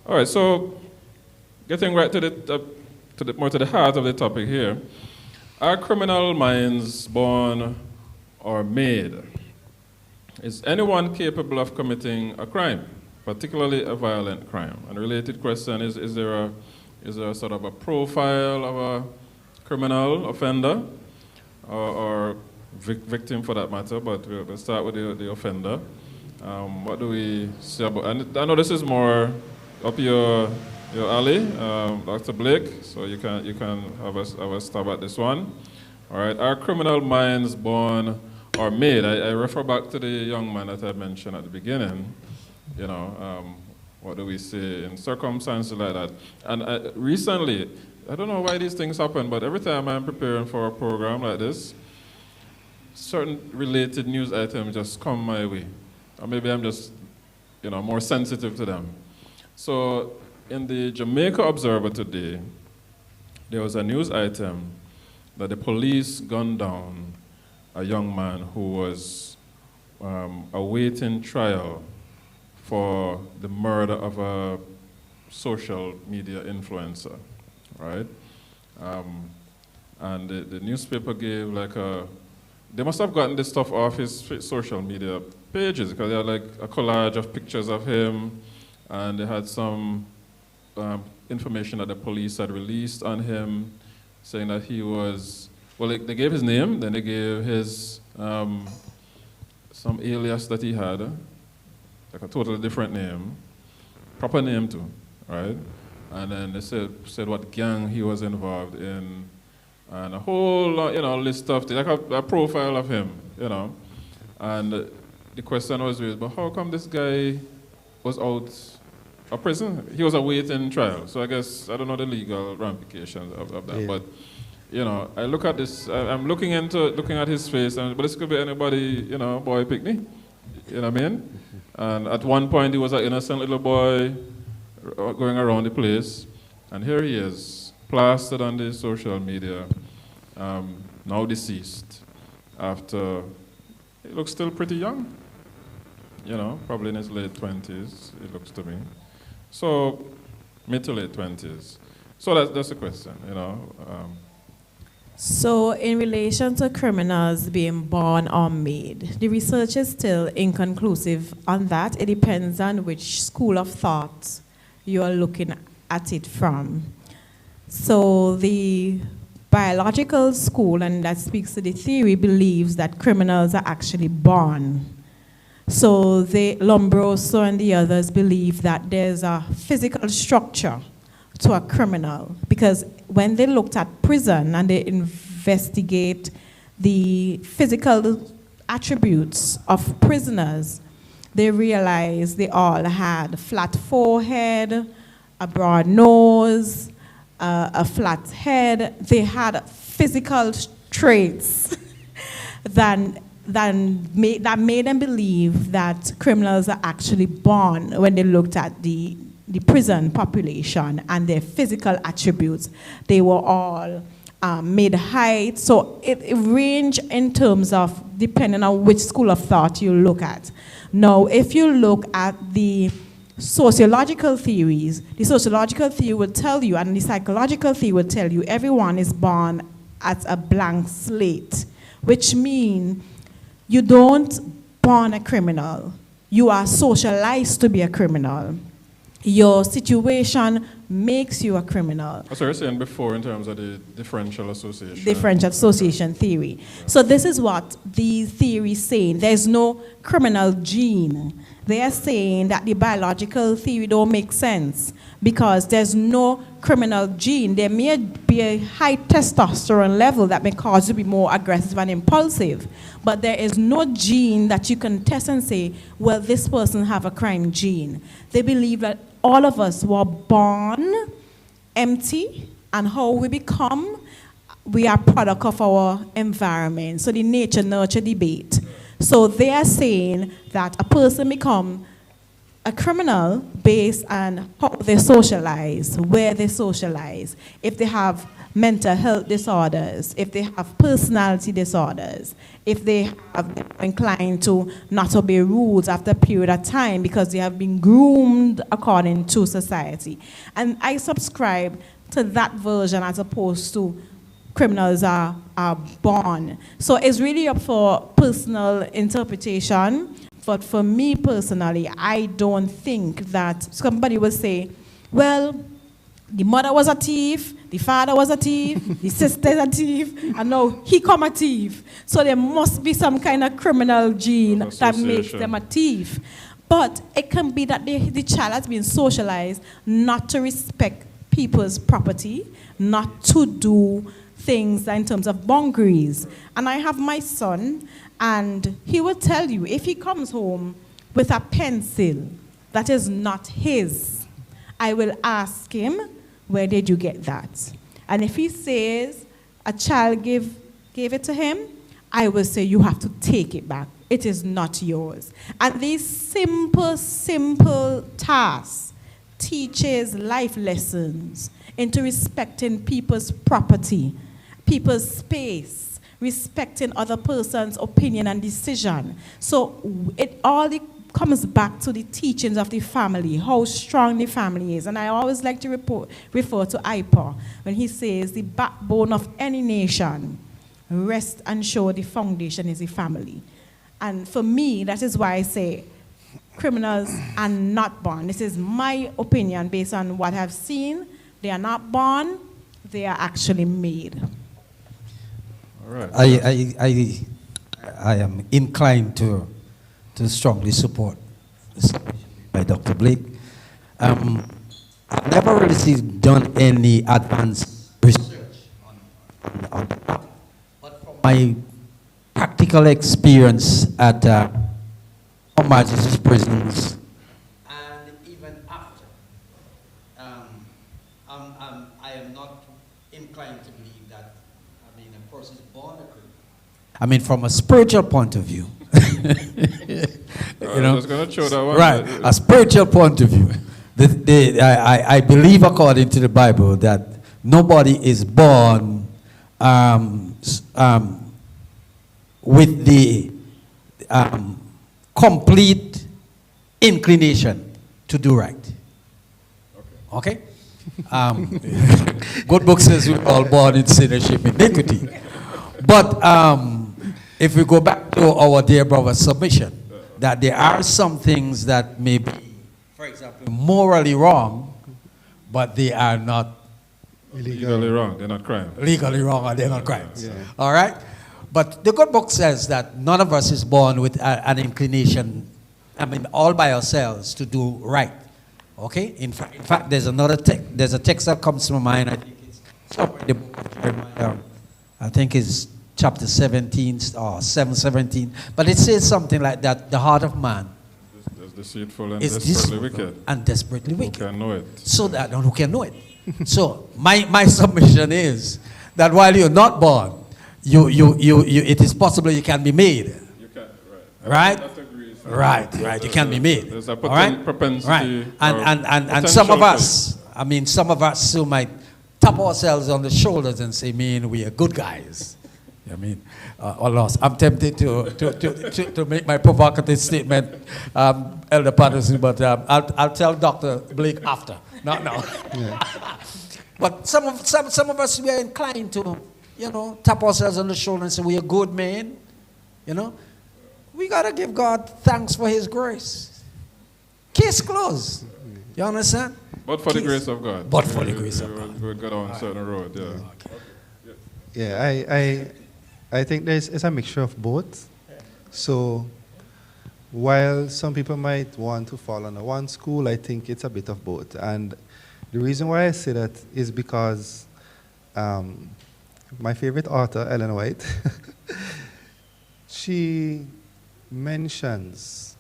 All right, so getting right to the heart of the topic here. Are criminal minds born or made? Is anyone capable of committing a crime, particularly a violent crime? And a related question is there a sort of a profile of a criminal offender or victim for that matter, but we'll start with the offender. What do we say about, and I know this is more up your alley, Dr. Blake, so you can have a stab at this one. All right, are criminal minds born or made? I refer back to the young man that I mentioned at the beginning. What do we say in circumstances like that? And recently, I don't know why these things happen, but every time I'm preparing for a program like this, certain related news items just come my way. Or maybe I'm just, more sensitive to them. So in the Jamaica Observer today, there was a news item that the police gunned down a young man who was awaiting trial for the murder of a social media influencer, right? And the newspaper gave like a they must have gotten this stuff off his social media pages because they had like a collage of pictures of him, and they had some information that the police had released on him, saying that he was, well, they gave his name, then they gave his, some alias that he had, like a totally different name, proper name too, right? And then they said what gang he was involved in, and a whole lot, list of things, like a profile of him, And the question was raised, but how come this guy was out of prison? He was awaiting trial, so I guess, I don't know the legal ramifications of that, but, I look at this, I'm looking at his face, but this could be anybody, boy picnic, you know what I mean? And at one point, he was an innocent little boy going around the place, and here he is, plastered on the social media, now deceased, after, he looks still pretty young, probably in his late 20s, it looks to me. So, mid to late 20s. So that's the question, So in relation to criminals being born or made, the research is still inconclusive on that. It depends on which school of thought you are looking at it from. So the biological school, and that speaks to the theory, believes that criminals are actually born. So the Lombroso and the others believe that there's a physical structure to a criminal, because when they looked at prison and they investigate the physical attributes of prisoners, they realized they all had a flat forehead, a broad nose, a flat head. They had physical traits that made them believe that criminals are actually born when they looked at the prison population and their physical attributes. They were all mid-height, so it ranged in terms of depending on which school of thought you look at. Now, if you look at the sociological theories, the sociological theory will tell you, and the psychological theory will tell you, everyone is born as a blank slate, which means you don't born a criminal. You are socialized to be a criminal. Your situation makes you a criminal. That's what you were saying before in terms of the differential association. Differential association theory. So this is what the theory is saying. There's no criminal gene. They are saying that the biological theory don't make sense because there's no criminal gene. There may be a high testosterone level that may cause you to be more aggressive and impulsive, but there is no gene that you can test and say, well, this person have a crime gene. They believe that all of us were born empty, and how we become, we are product of our environment. So the nature-nurture debate. So they are saying that a person become a criminal based on how they socialize, where they socialize, if they have mental health disorders, if they have personality disorders, if they have inclined to not obey rules after a period of time because they have been groomed according to society. And I subscribe to that version as opposed to criminals are born. So it's really up for personal interpretation. But for me personally, I don't think that somebody will say, well, the mother was a thief, the father was a thief, the sister is a thief, and now he come a thief. So there must be some kind of criminal gene that makes them a thief. But it can be that the child has been socialized not to respect people's property, not to do things in terms of boundaries. And I have my son, and he will tell you, if he comes home with a pencil that is not his, I will ask him, where did you get that? And if he says a child gave it to him, I will say, you have to take it back. It is not yours. And these simple tasks teaches life lessons into respecting people's property, people's space, respecting other person's opinion and decision. So it all comes back to the teachings of the family, how strong the family is. And I always like to refer to Iper when he says the backbone of any nation rest assured the foundation is the family. And for me, that is why I say criminals are not born. This is my opinion based on what I've seen. They are not born, they are actually made. All right. I am inclined to strongly support this by Dr. Blake. I've never really done any advanced research on that. But from my practical experience at Majesty's prisons, and even after, I am not inclined to believe that, a person is born a criminal. I mean, from a spiritual point of view. I was going to show that one. Right, a spiritual point of view. I believe, according to the Bible, that nobody is born with the complete inclination to do right. Okay? Good book says we're all born in sinnership, iniquity. But if we go back to our dear brother's submission, that there are some things that may be, for example, morally wrong, but they are not Legally wrong, they're not crime. legally wrong, or they're not crimes. Yeah. All right? But the good book says that none of us is born with an inclination, all by ourselves to do right. Okay? In fact, there's another text. There's a text that comes to my mind. I think it's somewhere in the book of Jeremiah. I think it's chapter 17 or 7:17. But it says something like that: the heart of man It's deceitful and is desperately deceitful wicked. and desperately Who wicked. can know it? So that who can know it? So my submission is that while you're not born, it is possible you can be made. You can, Right? That agrees. Right. You can be made. There's a All right? propensity. Right. And or some of potential us, some of us who might tap ourselves on the shoulders and say, man, we are good guys. Or lost. I'm tempted to make my provocative statement, Elder Patterson, but I'll tell Dr. Blake after. No. Yeah. But some of us, we are inclined to, tap ourselves on the shoulder and say, we are good men. We got to give God thanks for his grace. Case closed. You understand? But for the grace of God. But for the grace of God. We'll go down a certain road, yeah. Yeah, I think it's a mixture of both. So while some people might want to fall under one school, I think it's a bit of both. And the reason why I say that is because my favorite author, Ellen White, she mentions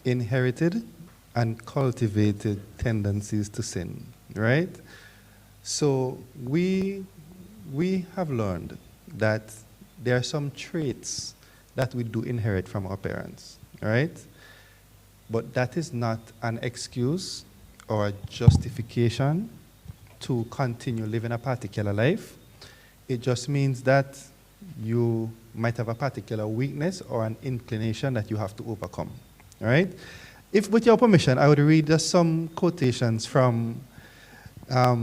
inherited and cultivated tendencies to sin, right? So we have learned that there are some traits that we do inherit from our parents, right? But that is not an excuse or a justification to continue living a particular life. It just means that you might have a particular weakness or an inclination that you have to overcome, right? If, with your permission, I would read just some quotations from her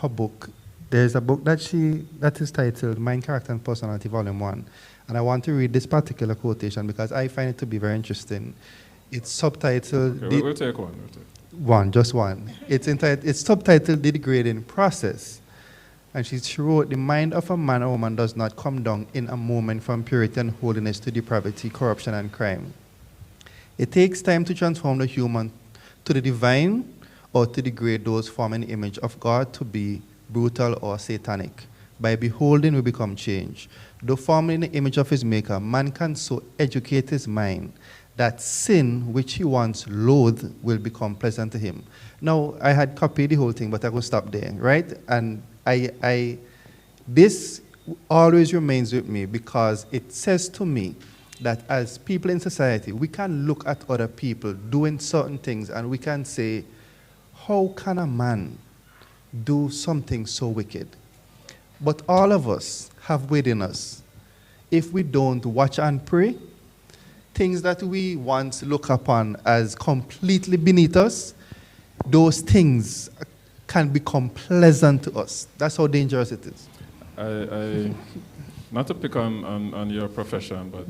book. There's a book that is titled Mind, Character, and Personality, Volume 1. And I want to read this particular quotation because I find it to be very interesting. It's subtitled... Okay, we'll take one. Just one. It's subtitled The Degrading Process. And she wrote, the mind of a man or woman does not come down in a moment from purity and holiness to depravity, corruption, and crime. It takes time to transform the human to the divine or to degrade those formed in the image of God to be brutal or satanic. By beholding, we become changed. Though formed in the image of his maker, man can so educate his mind that sin, which he once loathed, will become pleasant to him. Now, I had copied the whole thing, but I will stop there, right? And this always remains with me because it says to me that as people in society, we can look at other people doing certain things and we can say, how can a man do something so wicked? But all of us have within us, if we don't watch and pray, things that we once look upon as completely beneath us, those things can become pleasant to us. That's how dangerous it is. I not to pick on your profession, but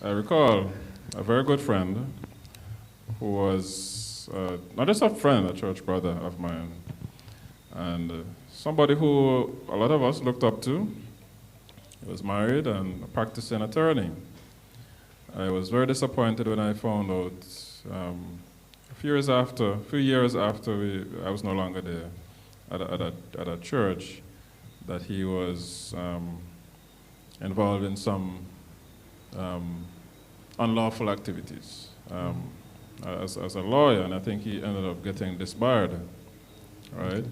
I recall a very good friend who was not just a friend, a church brother of mine, and somebody who a lot of us looked up to. He was married and a practicing attorney. I was very disappointed when I found out a few years after I was no longer there at a church, that he was involved in some unlawful activities as a lawyer, and I think he ended up getting disbarred, right?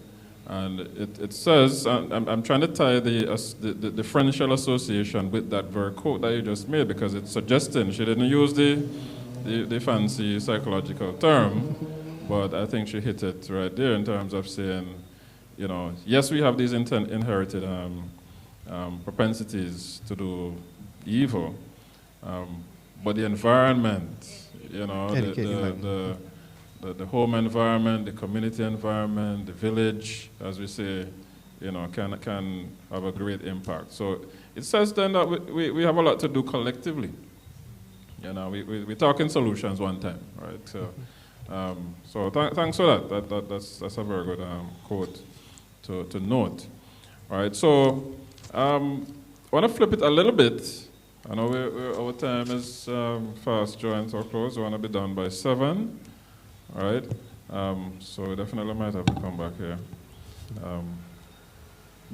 And it says, I'm trying to tie the differential association with that very quote that you just made, because it's suggesting, she didn't use the fancy psychological term, but I think she hit it right there in terms of saying, you know, yes, we have these inherited propensities to do evil, but the environment, you know, the home environment, the community environment, the village, as we say, you know, can have a great impact. So it says then that we have a lot to do collectively. You know, we're talking solutions one time, right? So thanks for that. That's a very good quote to note. All right, so I want to flip it a little bit. I know our time is fast drawing to a close. We want to be done by 7. All right, so we definitely might have to come back here.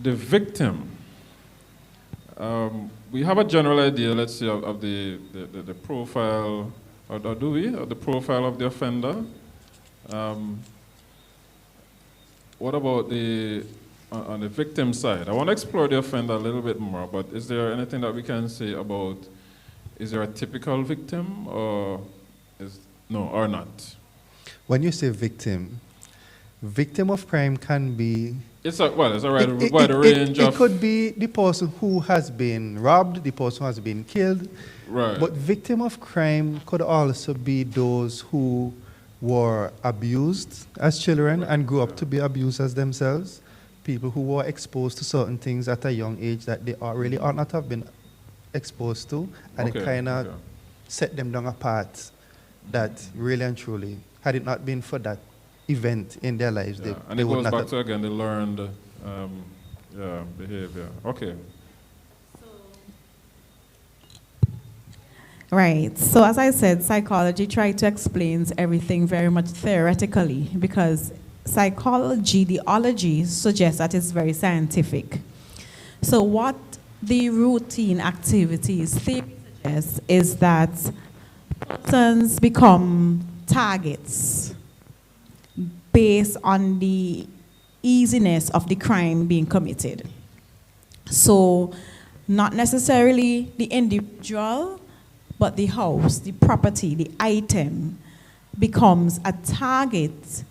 The victim. We have a general idea, let's say, of the profile, or do we? Of the profile of the offender. What about on the victim side? I want to explore the offender a little bit more, but is there anything that we can say about, is there a typical victim, or or not? When you say victim of crime can be... It's a wide range of... It could be the person who has been robbed, the person who has been killed. Right. But victim of crime could also be those who were abused as children and grew up to be abusers themselves. People who were exposed to certain things at a young age that they really ought not have been exposed to. And it kind of set them down a path that really and truly, had it not been for that event in their lives, they and it would goes not back have... to, again, the learned behavior. Okay. Right. So as I said, psychology tries to explain everything very much theoretically, because psychology, the ology, suggests that it's very scientific. So what the routine activities theory suggests is that persons become targets based on the easiness of the crime being committed. So not necessarily the individual, but the house, the property, the item becomes a target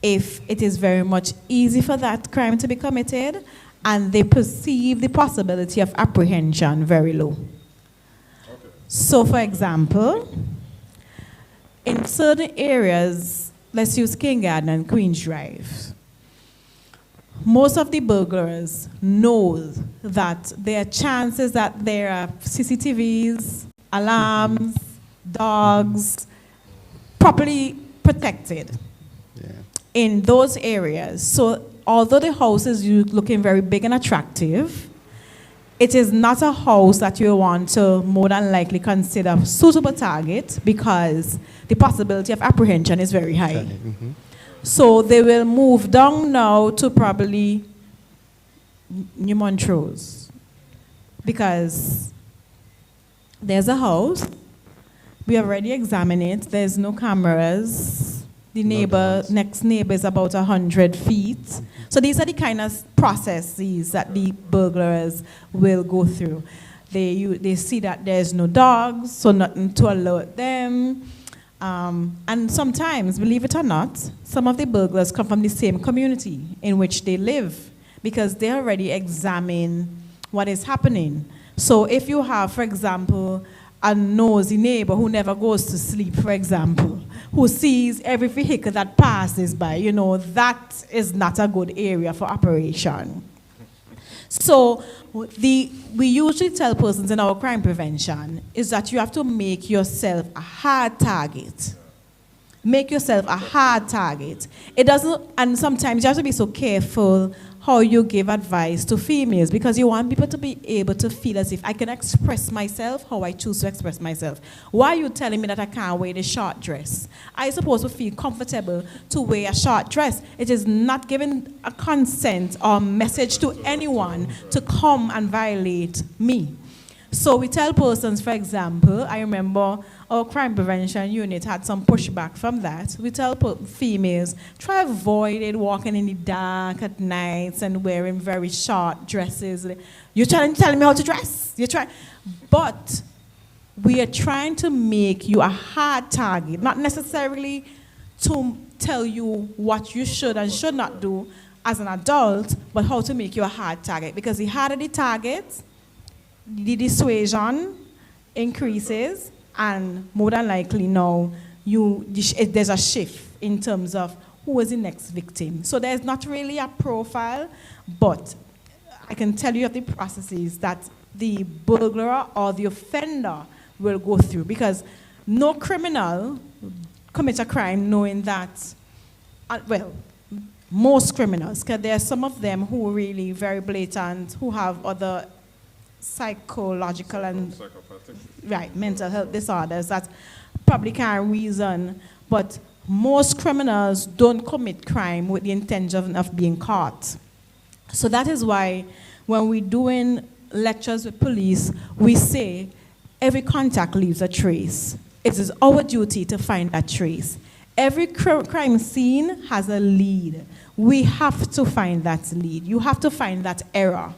if it is very much easy for that crime to be committed and they perceive the possibility of apprehension very low. Okay. So for example, in certain areas, let's use King Garden and Queen's Drive, most of the burglars know that there are chances that there are CCTVs, alarms, dogs, properly protected in those areas. So although the house is looking very big and attractive, it is not a house that you want to more than likely consider a suitable target because the possibility of apprehension is very high. Mm-hmm. So they will move down now to probably New Montrose because there's a house. We already examined it. There's no cameras. The next neighbor is about 100 feet. So these are the kind of processes that the burglars will go through. They see that there's no dogs, so nothing to alert them. And sometimes, believe it or not, some of the burglars come from the same community in which they live because they already examine what is happening. So if you have, for example, a nosy neighbor who never goes to sleep, for example, who sees every vehicle that passes by, you know, that is not a good area for operation. So we usually tell persons in our crime prevention is that you have to make yourself a hard target. Make yourself a hard target. It doesn't, and sometimes you have to be so careful how you give advice to females because you want people to be able to feel as if I can express myself how I choose to express myself. Why are you telling me that I can't wear the short dress? I'm supposed to feel comfortable to wear a short dress. It is not giving a consent or message to anyone to come and violate me. So we tell persons, for example, I remember our crime prevention unit had some pushback from that. We tell females, try avoid it, walking in the dark at nights and wearing very short dresses. You're trying to tell me how to dress. But we are trying to make you a hard target, not necessarily to tell you what you should and should not do as an adult, but how to make you a hard target. Because the harder the target, the dissuasion increases, and more than likely now there's a shift in terms of who is the next victim. So there's not really a profile, but I can tell you of the processes that the burglar or the offender will go through, because no criminal commits a crime knowing that, well, most criminals, because there are some of them who are really very blatant, who have other psychological and mental health disorders that probably can't reason, but most criminals don't commit crime with the intention of being caught. So that is why when we're doing lectures with police, we say every contact leaves a trace. It is our duty to find that trace. Every crime scene has a lead. We have to find that lead. You have to find that error.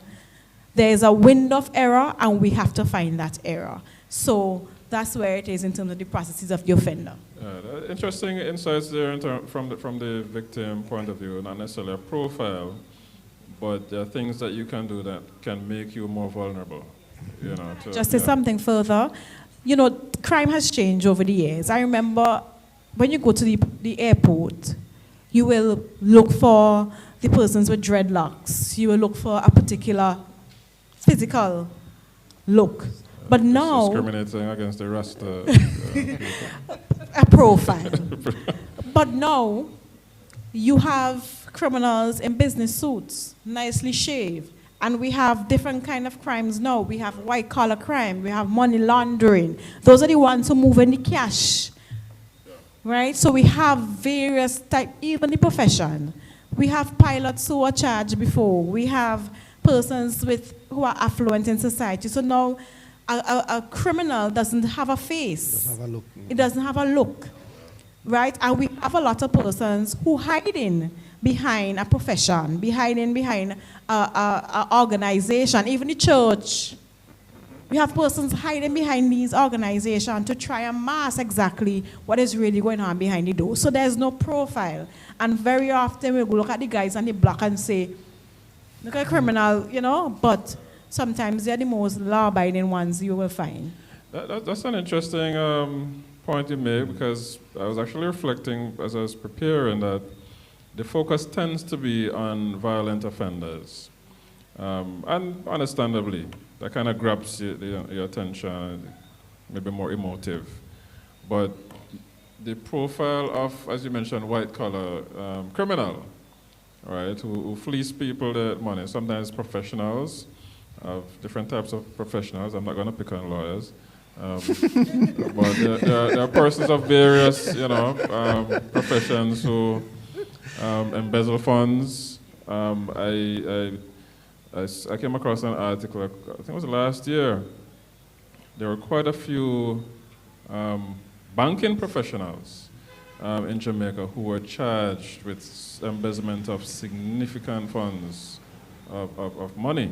There is a window of error, and we have to find that error. So that's where it is in terms of the processes of the offender. Interesting insights there from the victim point of view, not necessarily a profile, but there are things that you can do that can make you more vulnerable. You know, Just say something further. You know, crime has changed over the years. I remember when you go to the airport, you will look for the persons with dreadlocks. You will look for a particular physical look. But now, discriminating against the Rasta a profile. But now, you have criminals in business suits, nicely shaved. And we have different kind of crimes now. We have white-collar crime. We have money laundering. Those are the ones who move in the cash. Right? So we have various types, even the profession. We have pilots who were charged before. We have persons who are affluent in society. So now a criminal doesn't have a face. Doesn't have a look. It doesn't have a look. Right? And we have a lot of persons who hiding behind a profession, behind an organization, even the church. We have persons hiding behind these organizations to try and mask exactly what is really going on behind the door. So there's no profile. And very often we look at the guys on the block and say, look at a criminal, you know, but sometimes they're the most law-abiding ones you will find. That's an interesting point you made, because I was actually reflecting as I was preparing that the focus tends to be on violent offenders. And understandably, that kind of grabs your attention, maybe more emotive. But the profile of, as you mentioned, white-collar criminal, right, who fleece people their money, sometimes professionals, of different types of professionals. I'm not going to pick on lawyers. But there are persons of various, professions who embezzle funds. I came across an article, I think it was last year. There were quite a few banking professionals in Jamaica who were charged with embezzlement of significant funds of money.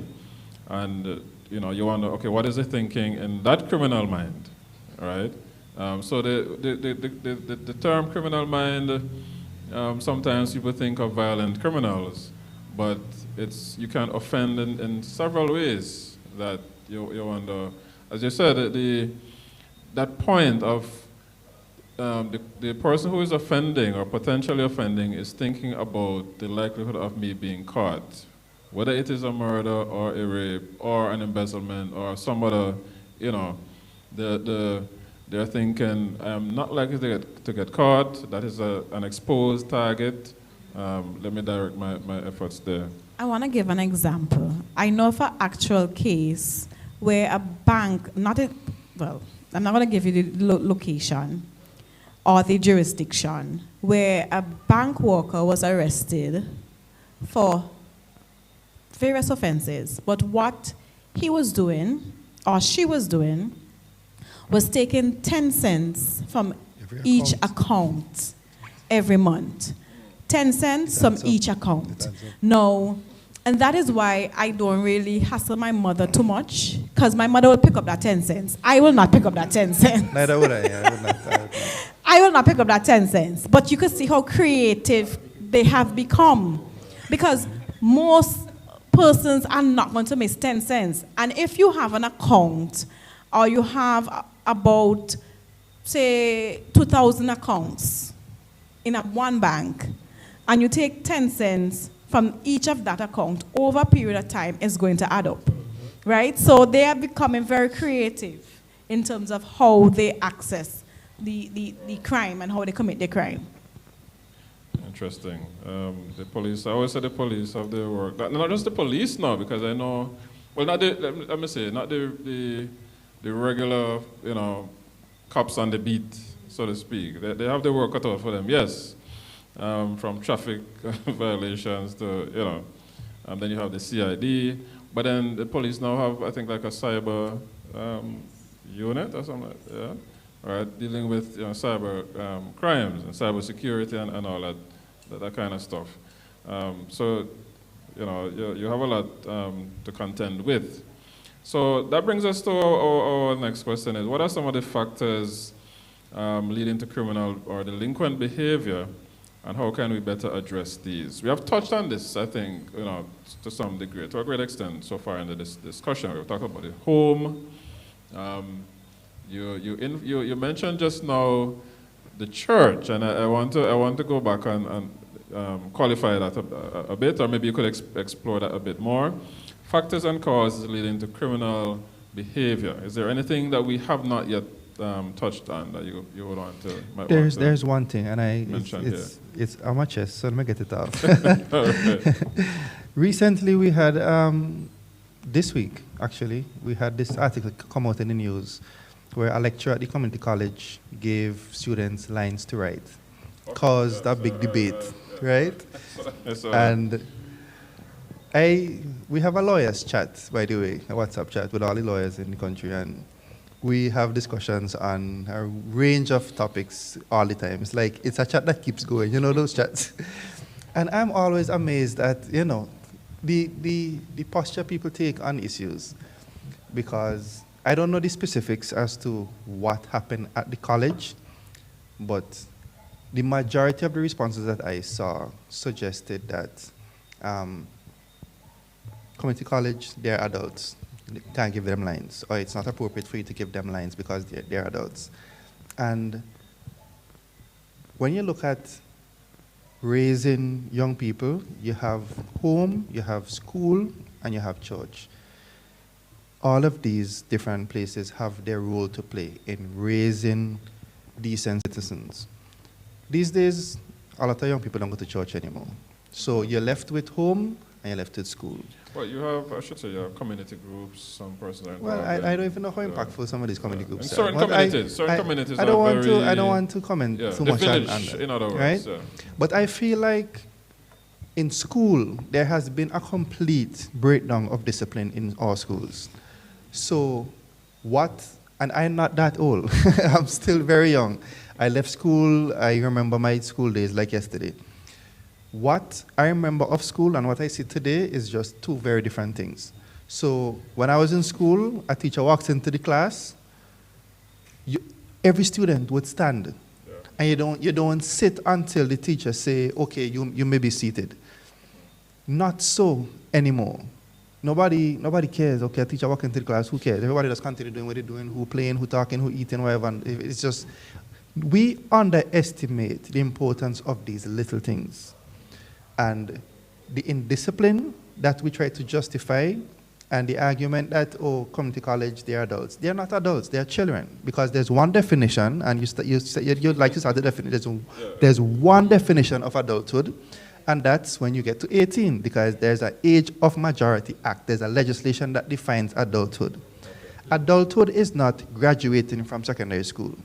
And you wonder, okay, what is the thinking in that criminal mind, right? So the term criminal mind, sometimes people think of violent criminals, but you can offend in several ways that you wonder. As you said, that point of the person who is offending or potentially offending is thinking about the likelihood of me being caught, whether it is a murder or a rape or an embezzlement or some other, you know, they're thinking, I'm not likely to get caught, that is an exposed target, let me direct my efforts there. I want to give an example. I know of an actual case where a bank, I'm not going to give you the location or the jurisdiction, where a bank worker was arrested for various offenses. But what he was doing, or she was doing, was taking 10 cents from each account every month. 10 cents from each account. No, and that is why I don't really hassle my mother too much, because my mother will pick up that 10 cents. I will not pick up that 10 cents. Neither would I. I would not. I will not pick up that 10 cents. But you can see how creative they have become, because most persons are not going to miss 10 cents. And if you have an account, or you have about, say, 2,000 accounts in one bank, and you take 10 cents from each of that account over a period of time, it's going to add up, right? So they are becoming very creative in terms of how they access the crime and how they commit the crime. Interesting. The police, I always say the police have their work. Not just the police now, because I know, well, not the, let me say, not the regular, you know, cops on the beat, so to speak. They have their work cut out for them, yes. From traffic violations to, you know, and then you have the CID, but then the police now have, I think, like a cyber unit or something like that, yeah? Right, dealing with, you know, cyber crimes and cyber security and all that kind of stuff. So, you know, you have a lot to contend with. So that brings us to our next question is, what are some of the factors leading to criminal or delinquent behavior, and how can we better address these? We have touched on this, I think, you know, to some degree, to a great extent so far in this discussion. We've talked about the home. You mentioned just now the church, and I want to go back and qualify that a bit, or maybe you could explore that a bit more. Factors and causes leading to criminal behavior. Is there anything that we have not yet touched on that you would want to? There's one thing, and it's on my chest, so let me get it out. Okay. Recently, we had this week actually we had this article come out in the news where a lecturer at the community college gave students lines to write, caused a big debate, right? And we have a lawyers chat, by the way, a WhatsApp chat with all the lawyers in the country, and we have discussions on a range of topics all the time. It's like, it's a chat that keeps going, you know those chats? And I'm always amazed at, you know, the posture people take on issues, because I don't know the specifics as to what happened at the college, but the majority of the responses that I saw suggested that community college, they're adults. You can't give them lines, or it's not appropriate for you to give them lines because they're adults. And when you look at raising young people, you have home, you have school, and you have church. All of these different places have their role to play in raising decent citizens. These days, a lot of young people don't go to church anymore. So you're left with home and you're left with school. Well, you have, I should say, you have community groups, some persons are involved. Well, I don't even know how impactful some of these community groups are. Certain communities I don't want to comment too much on that. In other words, right? Yeah. But I feel like in school, there has been a complete breakdown of discipline in our schools. So and I'm not that old, I'm still very young. I left school, I remember my school days like yesterday. What I remember of school and what I see today is just two very different things. So when I was in school, a teacher walks into the class, every student would stand. Yeah. And you don't sit until the teacher say, okay, you may be seated. Not so anymore. Nobody cares. Okay, a teacher walking into the class, who cares? Everybody just continue doing what they're doing, who playing, who talking, who eating, whatever. And it's just, we underestimate the importance of these little things. And the indiscipline that we try to justify, and the argument that, oh, community college, they're adults. They're not adults, they're children. Because there's one definition, and you'd like to start the definition. There's one definition of adulthood, and that's when you get to 18, because there's an age of majority act. There's a legislation that defines adulthood. Adulthood is not graduating from secondary school.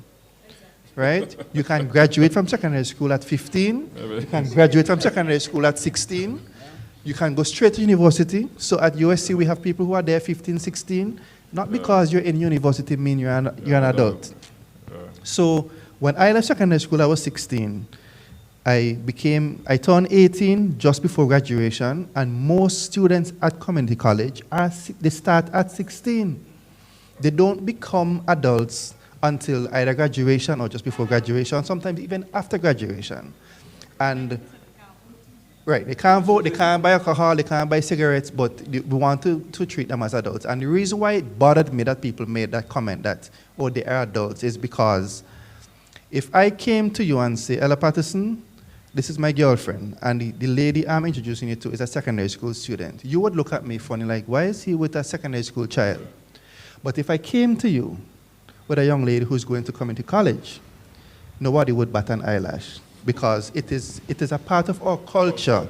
Right? You can graduate from secondary school at 15. You can graduate from secondary school at 16. You can go straight to university. So at USC, we have people who are there 15, 16. Not because you're in university mean you're an adult. So when I left secondary school, I was 16. I turned 18 just before graduation, and most students at community college, they start at 16. They don't become adults until either graduation or just before graduation, sometimes even after graduation. And right, they can't vote, they can't buy alcohol, they can't buy cigarettes, but we want to treat them as adults. And the reason why it bothered me that people made that comment that, oh, they are adults, is because if I came to you and say, Ella Patterson, this is my girlfriend, and the lady I'm introducing you to is a secondary school student, you would look at me funny like, why is he with a secondary school child? But if I came to you with a young lady who's going to community college, nobody would bat an eyelash, because it is a part of our culture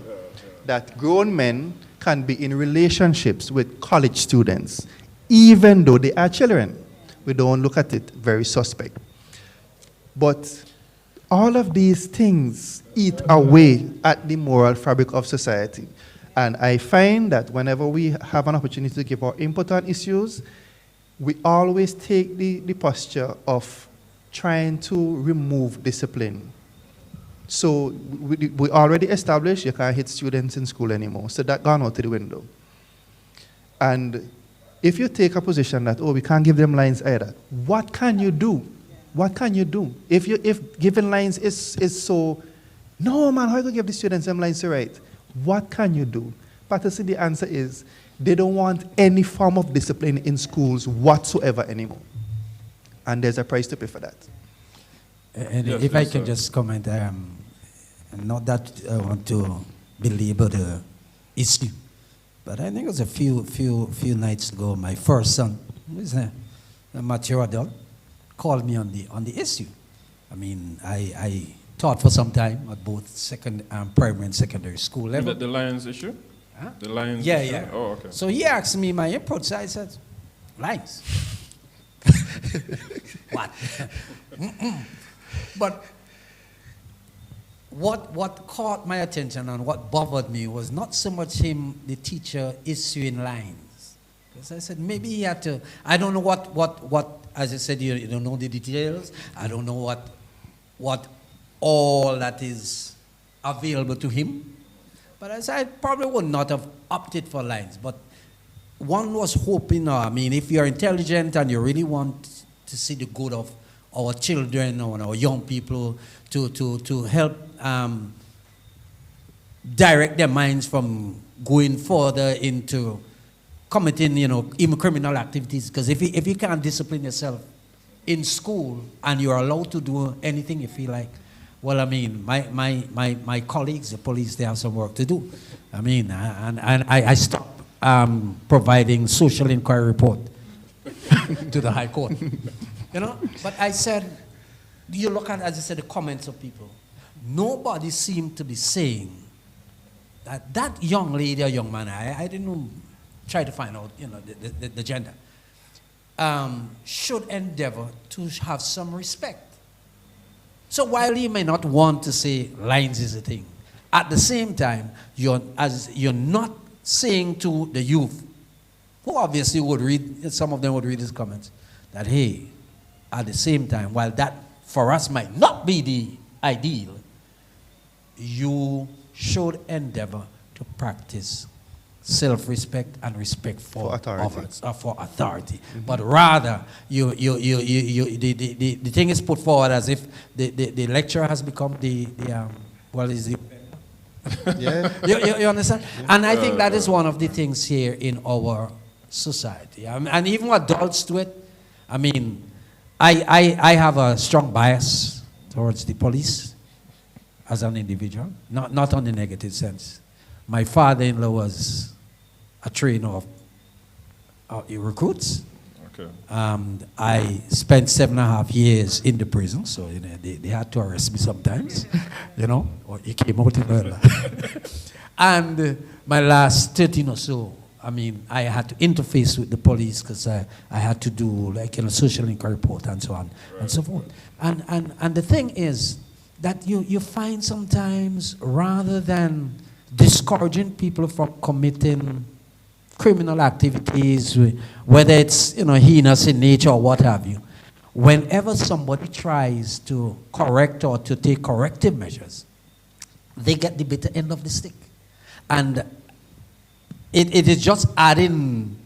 that grown men can be in relationships with college students, even though they are children. We don't look at it very suspect. But all of these things eat away at the moral fabric of society. And I find that whenever we have an opportunity to give our input on issues, we always take the posture of trying to remove discipline. So we already established you can't hit students in school anymore, so that gone out the window. And if you take a position that, oh, we can't give them lines either, what can you do? What can you do? If giving lines is so, no man, how are you going to give the students them lines to write? What can you do? Patterson, the answer is, they don't want any form of discipline in schools whatsoever anymore. And there's a price to pay for that. And Yes, if yes, I can sir. just comment, not that I want to belabor the issue, but I think it was a few nights ago, my first son, who is a mature adult, called me on the issue. I mean, I taught for some time at both primary and secondary school level. The Lions issue? Huh? The Lions Yeah, issue? yeah. Oh, okay. So he asked me my input, so I said, lines. What? But what caught my attention and what bothered me was not so much the teacher, issuing lines. Because I said, maybe he had to, I don't know what as I said, you don't know the details. I don't know what all that is available to him. But I said, I probably would not have opted for lines. But one was hoping, I mean, if you're intelligent and you really want to see the good of our children or our young people, to help direct their minds from going further into committing, even criminal activities. Because if you can't discipline yourself in school and you're allowed to do anything you feel like, well, I mean, my colleagues, the police, they have some work to do. I mean, and I stopped providing social inquiry report to the High Court. But I said, you look at, as I said, the comments of people. Nobody seemed to be saying that young lady or young man, I didn't try to find out, the gender, should endeavor to have some respect. So while he may not want to say lines is a thing, at the same time, you're not saying to the youth, who obviously would read, some of them would read his comments, that hey, at the same time, while that for us might not be the ideal, you should endeavor to practice self-respect and respect for authority. Mm-hmm. But rather, the thing is put forward as if the lecturer has become the Yeah. You understand? And I think that is one of the things here in our society. And even adults do it. I mean, I have a strong bias towards the police as an individual, not on the negative sense. My father-in-law was a trainer of recruits. Okay. I spent 7.5 years in the prison, so you know, they had to arrest me sometimes, you know, or he came out in early. And my last 13 or so, I mean, I had to interface with the police because I had to do like, you know, social inquiry report and so on and so forth. And the thing is that you find sometimes rather than discouraging people from committing criminal activities, whether it's, you know, heinous in nature or what have you, whenever somebody tries to correct or to take corrective measures, they get the bitter end of the stick. And it is just adding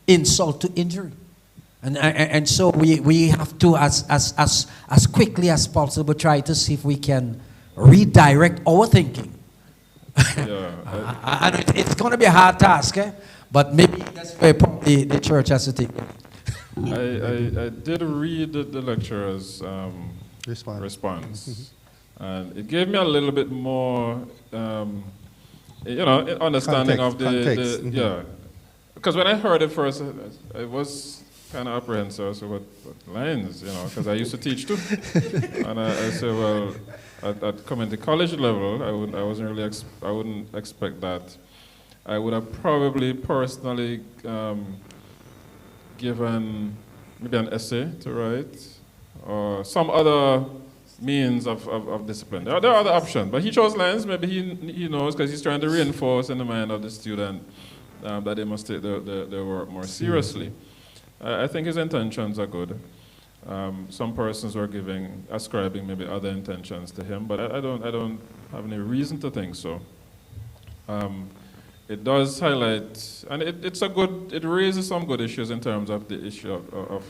insult to injury. And so we have to, as quickly as possible, try to see if we can redirect our thinking. Yeah, and it's going to be a hard task, eh? But maybe that's where probably the church has to take it. I did read the lecturer's response, and it gave me a little bit more, you know, understanding context. of the yeah. Because when I heard it first, I was kind of apprehensive. So what lines, you know, because I used to teach too, and I said, well, at coming to college level, I wouldn't expect that. I would have probably personally given maybe an essay to write or some other means of discipline. There are other options, but he chose lines. Maybe he knows because he's trying to reinforce in the mind of the student that they must take their work more seriously. I think his intentions are good. Some persons were ascribing maybe other intentions to him, but I don't have any reason to think so. It does highlight, and it raises some good issues in terms of the issue of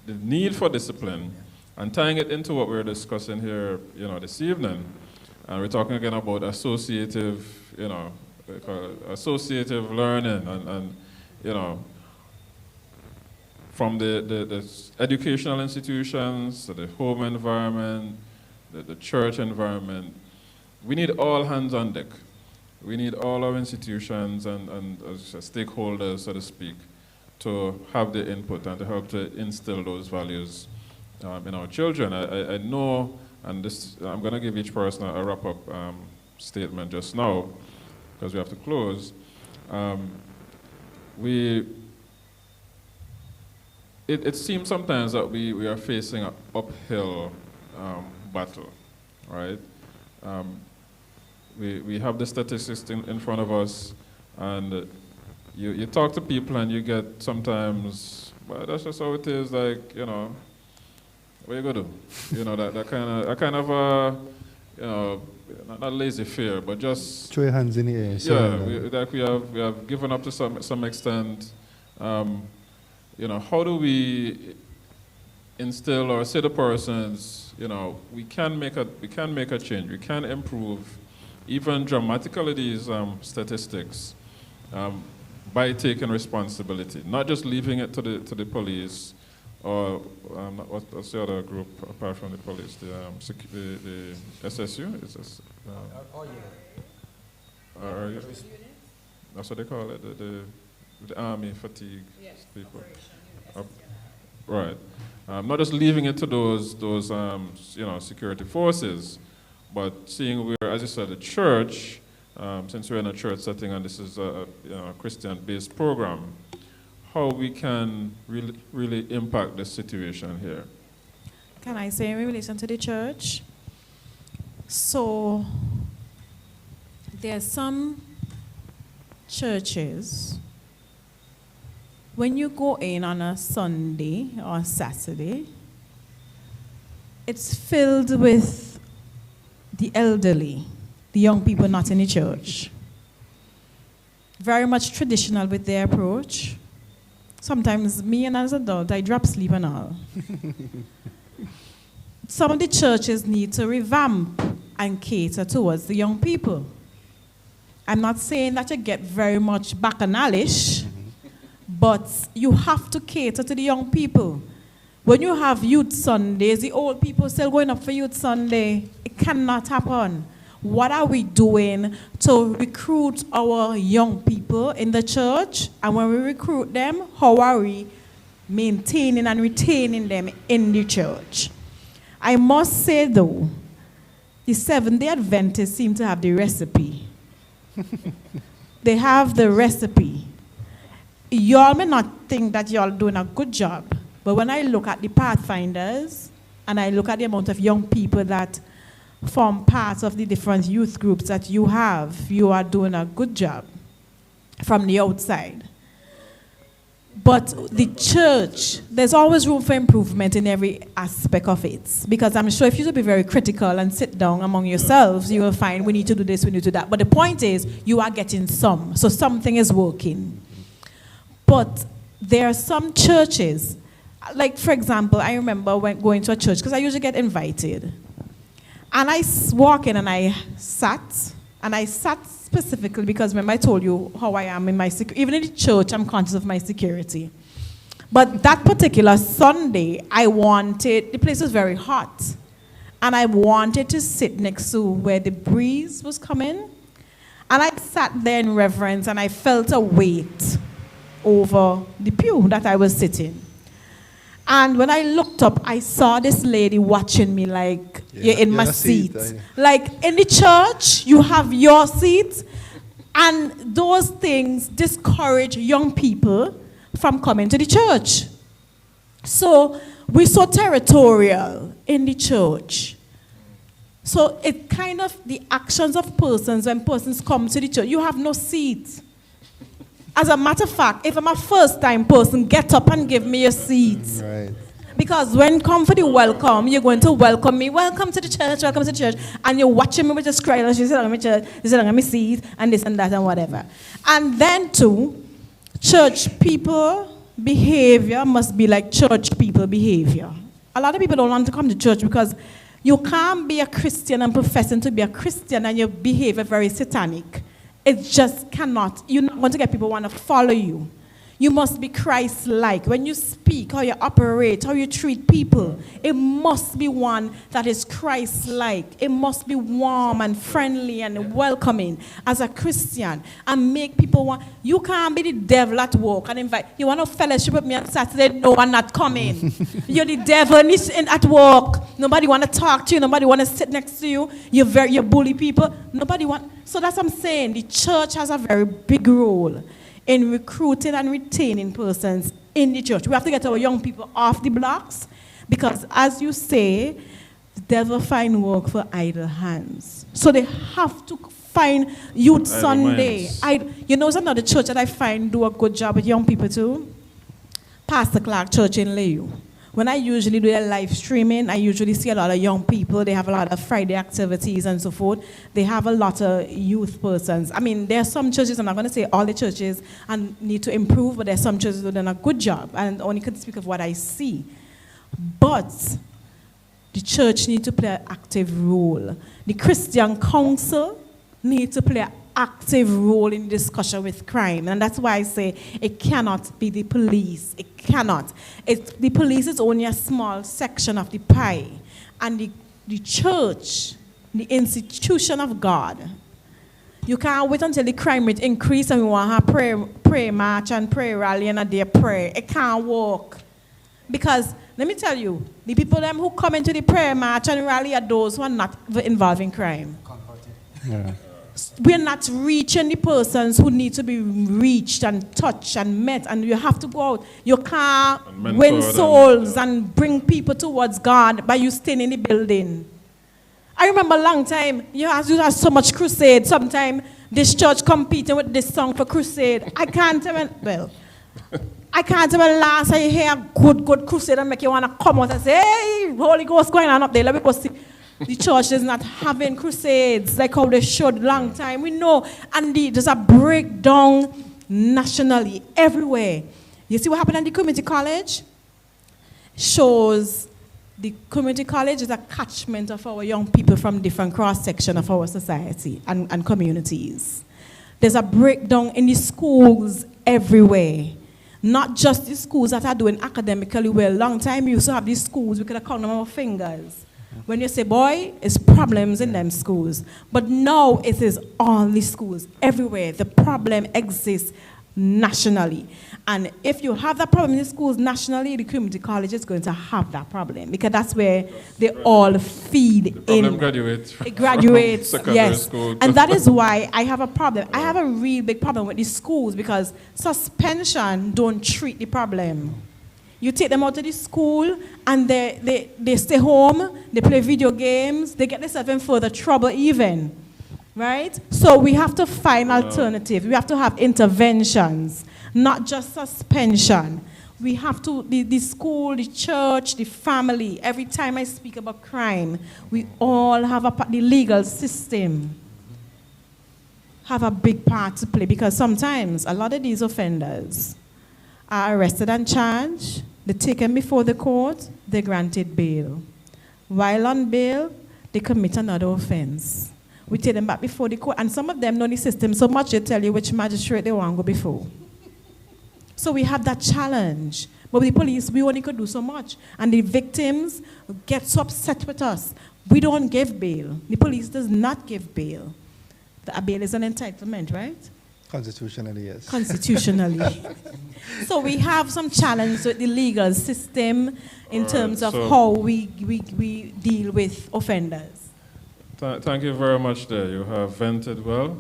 the need for discipline, and tying it into what we're discussing here, you know, this evening. And we're talking again about associative, you know, associative learning, and you know, from the educational institutions to the home environment, the church environment. We need all hands on deck. We need all our institutions and stakeholders, so to speak, to have the input and to help to instill those values in our children. I know, and this, I'm going to give each person a wrap-up statement just now, because we have to close. It seems sometimes that we are facing an uphill battle, right? We have the statistics in front of us, and you talk to people and you get sometimes, well, that's just how it is, like, you know, what you gonna do? You know, that kind of you know, not lazy fear, but just throw your hands in the air. Yeah, we have given up to some extent. You know, how do we instill or say to persons, you know, we can make a change, we can improve even dramatically these statistics by taking responsibility, not just leaving it to the police or what's the other group apart from the police, the SSU? Is this, that's what they call it, the army fatigue people. Right. Not just leaving it to those you know, security forces, but seeing where, as you said, the church, since we're in a church setting and this is a you know, Christian-based program, how we can really impact the situation here. Can I say in relation to the church? So there are some churches, when you go in on a Sunday or a Saturday, it's filled with the elderly, the young people not in the church. Very much traditional with their approach. Sometimes me and as an adult, I drop sleep and all. Some of the churches need to revamp and cater towards the young people. I'm not saying that you get very much bacchanalish, but you have to cater to the young people. When you have youth Sundays, the old people still going up for youth Sunday. It cannot happen. What are we doing to recruit our young people in the church? And when we recruit them, how are we maintaining and retaining them in the church? I must say though, the Seventh-day Adventists seem to have the recipe. They have the recipe. Y'all may not think that y'all doing a good job, but when I look at the Pathfinders, and I look at the amount of young people that form part of the different youth groups that you have, you are doing a good job from the outside. But the church, there's always room for improvement in every aspect of it. Because I'm sure if you to be very critical and sit down among yourselves, you will find we need to do this, we need to do that. But the point is, you are getting some. So something is working. But there are some churches, like for example, I remember when going to a church, because I usually get invited. And I walk in and I sat specifically because remember I told you how I am in my security. Even in the church, I'm conscious of my security. But that particular Sunday, the place was very hot. And I wanted to sit next to where the breeze was coming. And I sat there in reverence and I felt a weight over the pew that I was sitting. And when I looked up, I saw this lady watching me like, you're in my seat. Like in the church, you have your seat. And those things discourage young people from coming to the church. So we're so territorial in the church. So it kind of, the actions of persons, when persons come to the church, you have no seat. As a matter of fact, if I'm a first-time person, get up and give me a seat. Right. Because when come for the welcome, you're going to welcome me. Welcome to the church, welcome to the church. And you're watching me with a scroll, and you sit on my church, you sit on my seat, and this and that and whatever. And then too, church people behavior must be like church people behavior. A lot of people don't want to come to church because you can't be a Christian and professing to be a Christian and your behavior very satanic. It just cannot. You're not going to get people who want to follow you. You must be Christ-like. When you speak, how you operate, how you treat people, it must be one that is Christ-like. It must be warm and friendly and welcoming as a Christian and make people want. You can't be the devil at work and invite. You want to fellowship with me on Saturday? No, I'm not coming. You're the devil at work. Nobody want to talk to you. Nobody want to sit next to you. You bully people. Nobody want. So that's what I'm saying. The church has a very big role in recruiting and retaining persons in the church. We have to get our young people off the blocks because, as you say, the devil find work for idle hands. So they have to find Youth Sunday. You know, it's another church that I find do a good job with young people too. Pastor Clark Church in Layu. When I usually do their live streaming, I usually see a lot of young people. They have a lot of Friday activities and so forth. They have a lot of youth persons. I mean, there are some churches, I'm not going to say all the churches and need to improve, but there are some churches that have done a good job. And only can speak of what I see. But the church needs to play an active role. The Christian Council needs to play an active role in discussion with crime. And that's why I say it cannot be the police. It cannot. The police is only a small section of the pie. And the church, the institution of God, you can't wait until the crime rate increase and we want to have prayer march and prayer rally and a day prayer. It can't work. Because, let me tell you, the people them who come into the prayer march and rally are those who are not involved in crime. Yeah. We're not reaching the persons who need to be reached and touched and met, and you have to go out. You can't win souls and bring people towards God by you staying in the building. I remember a long time, you have so much crusade. Sometimes this church competing with this song for crusade. I can't even last I hear a good crusade and make you want to come out and say, hey, Holy Ghost going on up there, let me go see. The church is not having crusades like how they should long time. We know. And there's a breakdown nationally, everywhere. You see what happened at the community college? Shows the community college is a catchment of our young people from different cross-sections of our society and communities. There's a breakdown in the schools everywhere. Not just the schools that are doing academically well. Long time we used to have these schools, we could have count them on our fingers. When you say, boy, it's problems in them schools. But now it is all the schools, everywhere. The problem exists nationally. And if you have that problem in the schools nationally, the community college is going to have that problem, because that's where they all feed in. Graduates. It graduates, yes. School. And that is why I have a problem. I have a real big problem with these schools, because suspension don't treat the problem. You take them out of the school and they stay home, they play video games, they get themselves in further trouble even. Right? So we have to find alternatives. We have to have interventions, not just suspension. We have to, the school, the church, the family, every time I speak about crime, we all have the legal system have a big part to play, because sometimes a lot of these offenders are arrested and charged, they're taken before the court, they're granted bail. While on bail, they commit another offense. We take them back before the court, and some of them know the system so much they tell you which magistrate they want to go before. So we have that challenge. But with the police, we only could do so much. And the victims get so upset with us. We don't give bail. The police does not give bail. A bail is an entitlement, right? Constitutionally, yes. Constitutionally. So we have some challenge with the legal system in terms of so how we deal with offenders. Thank you very much there. You have vented well.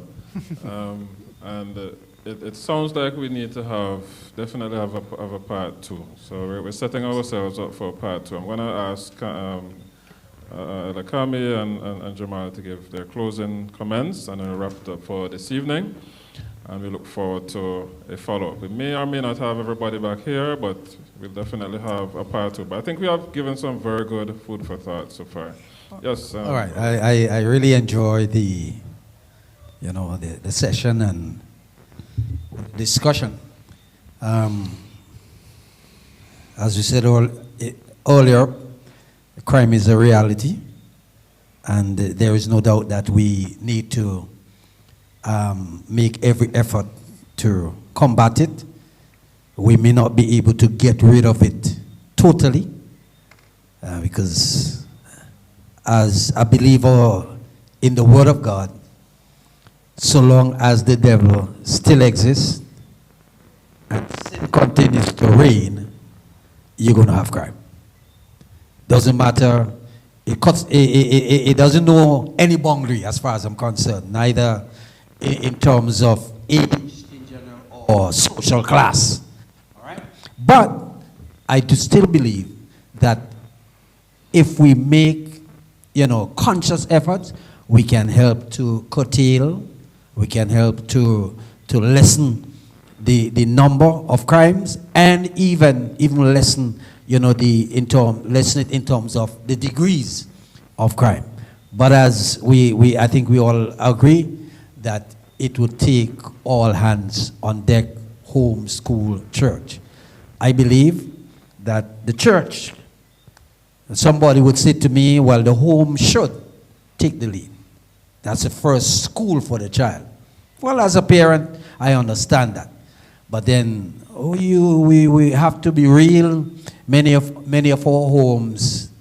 And it sounds like we need to definitely have a part two. So we're setting ourselves up for part two. I'm going to ask Lakami and Jamal to give their closing comments, and then wrap it up for this evening. And we look forward to a follow-up. We may or may not have everybody back here, but we'll definitely have a part two. But I think we have given some very good food for thought so far. Yes. All right. I really enjoy the session and discussion. As we said earlier, crime is a reality, and there is no doubt that we need to make every effort to combat it. We may not be able to get rid of it totally, because as a believer in the Word of God, so long as the devil still exists and sin continues to reign, you're going to have crime. Doesn't matter. It doesn't know any boundary as far as I'm concerned, neither in terms of age in general or social class. All right? But I do still believe that if we make conscious efforts, we can help to curtail, we can help to lessen the number of crimes, and even lessen lessen it in terms of the degrees of crime. But as I think we all agree that it would take all hands on deck, home, school, church. I believe that the church, somebody would say to me, well, the home should take the lead. That's the first school for the child. Well, as a parent, I understand that. But then we have to be real. Many of our homes,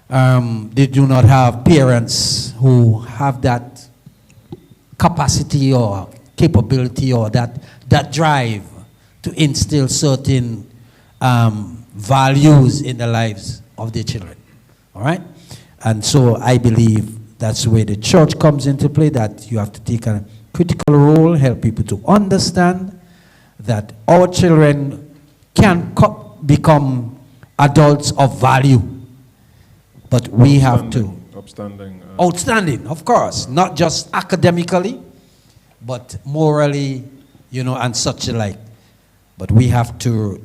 they do not have parents who have that capacity or capability or that drive to instill certain values in the lives of their children. All right? And so I believe that's where the church comes into play, that you have to take a critical role, help people to understand that our children can become adults of value. But we have to... Outstanding, of course. Not just academically, but morally, and such like. But we have to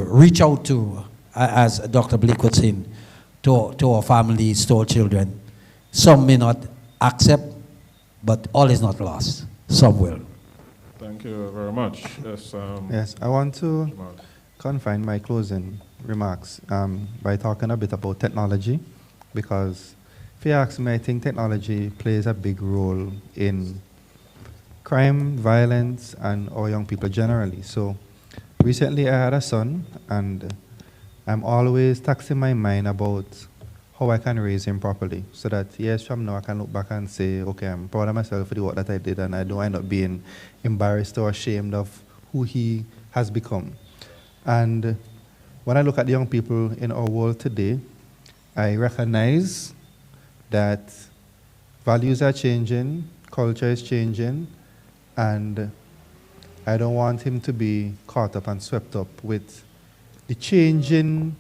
reach out to, as Dr. Blake was saying, to our families, to our children. Some may not accept, but all is not lost. Some will. Thank you very much. Yes, I want to confine my closing remarks by talking a bit about technology, because if you ask me, I think technology plays a big role in crime, violence, and our young people generally. So recently I had a son, and I'm always taxing my mind about how I can raise him properly, so that years from now I can look back and say, okay, I'm proud of myself for the work that I did, and I don't end up being embarrassed or ashamed of who he has become. And when I look at the young people in our world today, I recognize that values are changing, culture is changing, and I don't want him to be caught up and swept up with the changing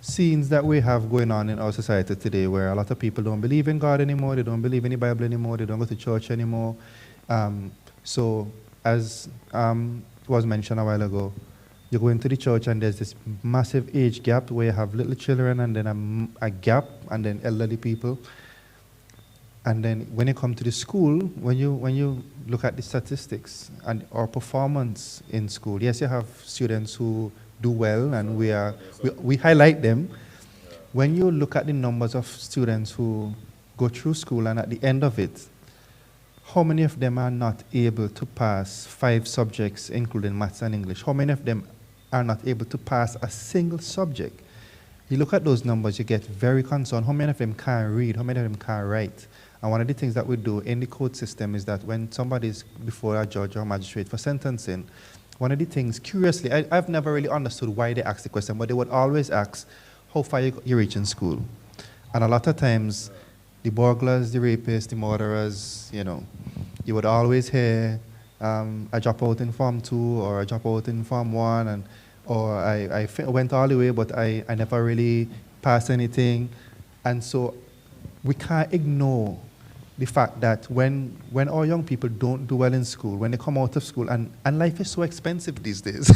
scenes that we have going on in our society today, where a lot of people don't believe in God anymore, they don't believe in the Bible anymore, they don't go to church anymore. So as was mentioned a while ago, you go into the church and there's this massive age gap where you have little children and then a gap and then elderly people. And then when you come to the school, when you look at the statistics and our performance in school, yes, you have students who do well and we highlight them. When you look at the numbers of students who go through school and at the end of it, how many of them are not able to pass 5 subjects, including maths and English? How many of them are not able to pass a single subject? You look at those numbers, you get very concerned. How many of them can't read? How many of them can't write? And one of the things that we do in the court system is that when somebody is before a judge or magistrate for sentencing, one of the things, curiously, I've never really understood why they ask the question, but they would always ask, how far you reach in school? And a lot of times, the burglars, the rapists, the murderers, you would always hear, I drop out in Form 2 or I drop out in Form 1, or I went all the way, but I never really passed anything. And so we can't ignore the fact that when our young people don't do well in school, when they come out of school, and life is so expensive these days.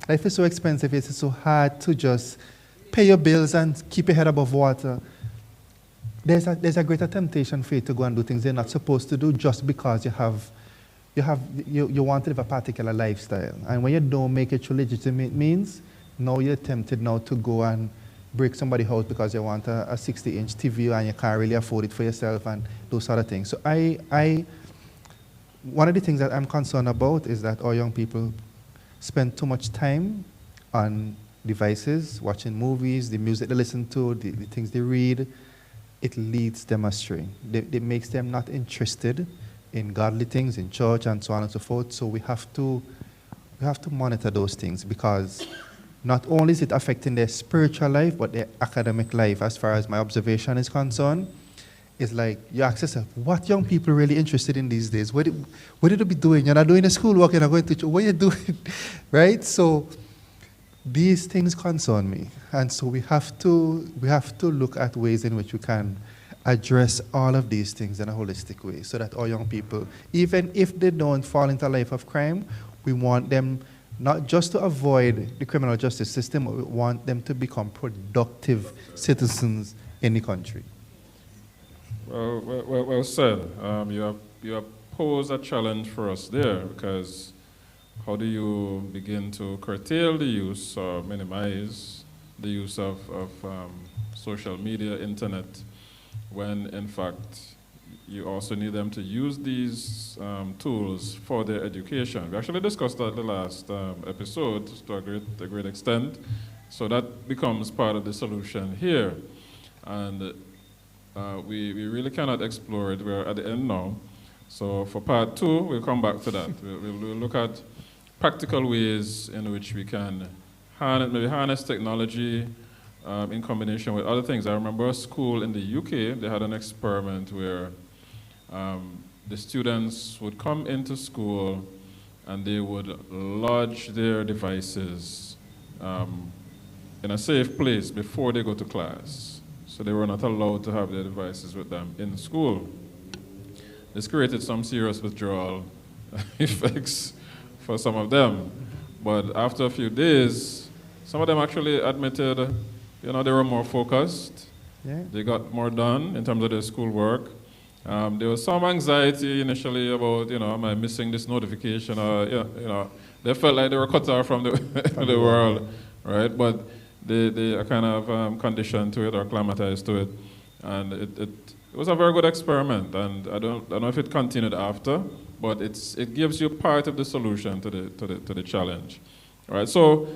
Life is so expensive, it's so hard to just pay your bills and keep your head above water. There's a greater temptation for you to go and do things you're not supposed to do just because you want to live a particular lifestyle. And when you don't make it through legitimate means, now you're tempted now to go and break somebody's house because you want a 60-inch TV and you can't really afford it for yourself and those sort of things. So one of the things that I'm concerned about is that our young people spend too much time on devices, watching movies, the music they listen to, the things they read. It leads them astray. It makes them not interested in godly things, in church, and so on and so forth. So we have to monitor those things, because not only is it affecting their spiritual life, but their academic life. As far as my observation is concerned, it's like you ask yourself, what young people really interested in these days? What did you be doing? You're not doing the schoolwork, you're not going to church. What are you doing? Right? So these things concern me. And so we have to look at ways in which we can address all of these things in a holistic way, so that our young people, even if they don't fall into a life of crime, we want them not just to avoid the criminal justice system, but we want them to become productive citizens in the country. Well said. You have posed a challenge for us there, because how do you begin to curtail the use or minimize the use of social media, internet, when in fact you also need them to use these tools for their education? We actually discussed that the last episode to a great extent. So that becomes part of the solution here. And we really cannot explore it. We're at the end now. So for part 2, we'll come back to that. We'll look at practical ways in which we can harness technology in combination with other things. I remember a school in the UK, they had an experiment where the students would come into school and they would lodge their devices in a safe place before they go to class. So they were not allowed to have their devices with them in school. This created some serious withdrawal effects for some of them. But after a few days, some of them actually admitted, they were more focused. Yeah. They got more done in terms of their schoolwork. There was some anxiety initially about, am I missing this notification? Or, they felt like they were cut off from the world, right? But they are kind of conditioned to it or acclimatized to it. And it was a very good experiment. And I don't know if it continued after, but it gives you part of the solution to the challenge. All right, so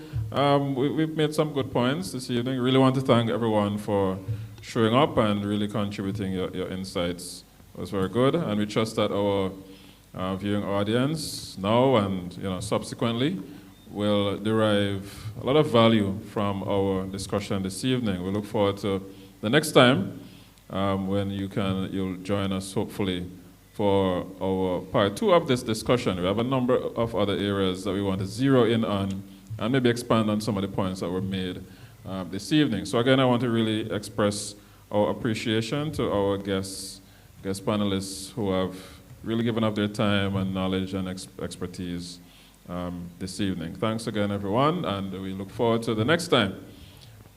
we've made some good points this evening. Really want to thank everyone for showing up and really contributing your insights. It was very good, and we trust that our viewing audience now and subsequently will derive a lot of value from our discussion this evening. We look forward to the next time when you'll join us hopefully for our part 2 of this discussion. We have a number of other areas that we want to zero in on and maybe expand on some of the points that were made this evening. So again, I want to really express our appreciation to our guest panelists who have really given up their time and knowledge and expertise this evening. Thanks again, everyone, and we look forward to the next time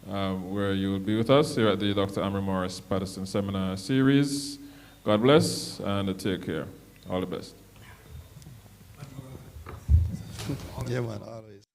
where you will be with us here at the Dr. AMRIE Morris-Patterson Seminar Series. God bless and take care. All the best. Yeah, man, always.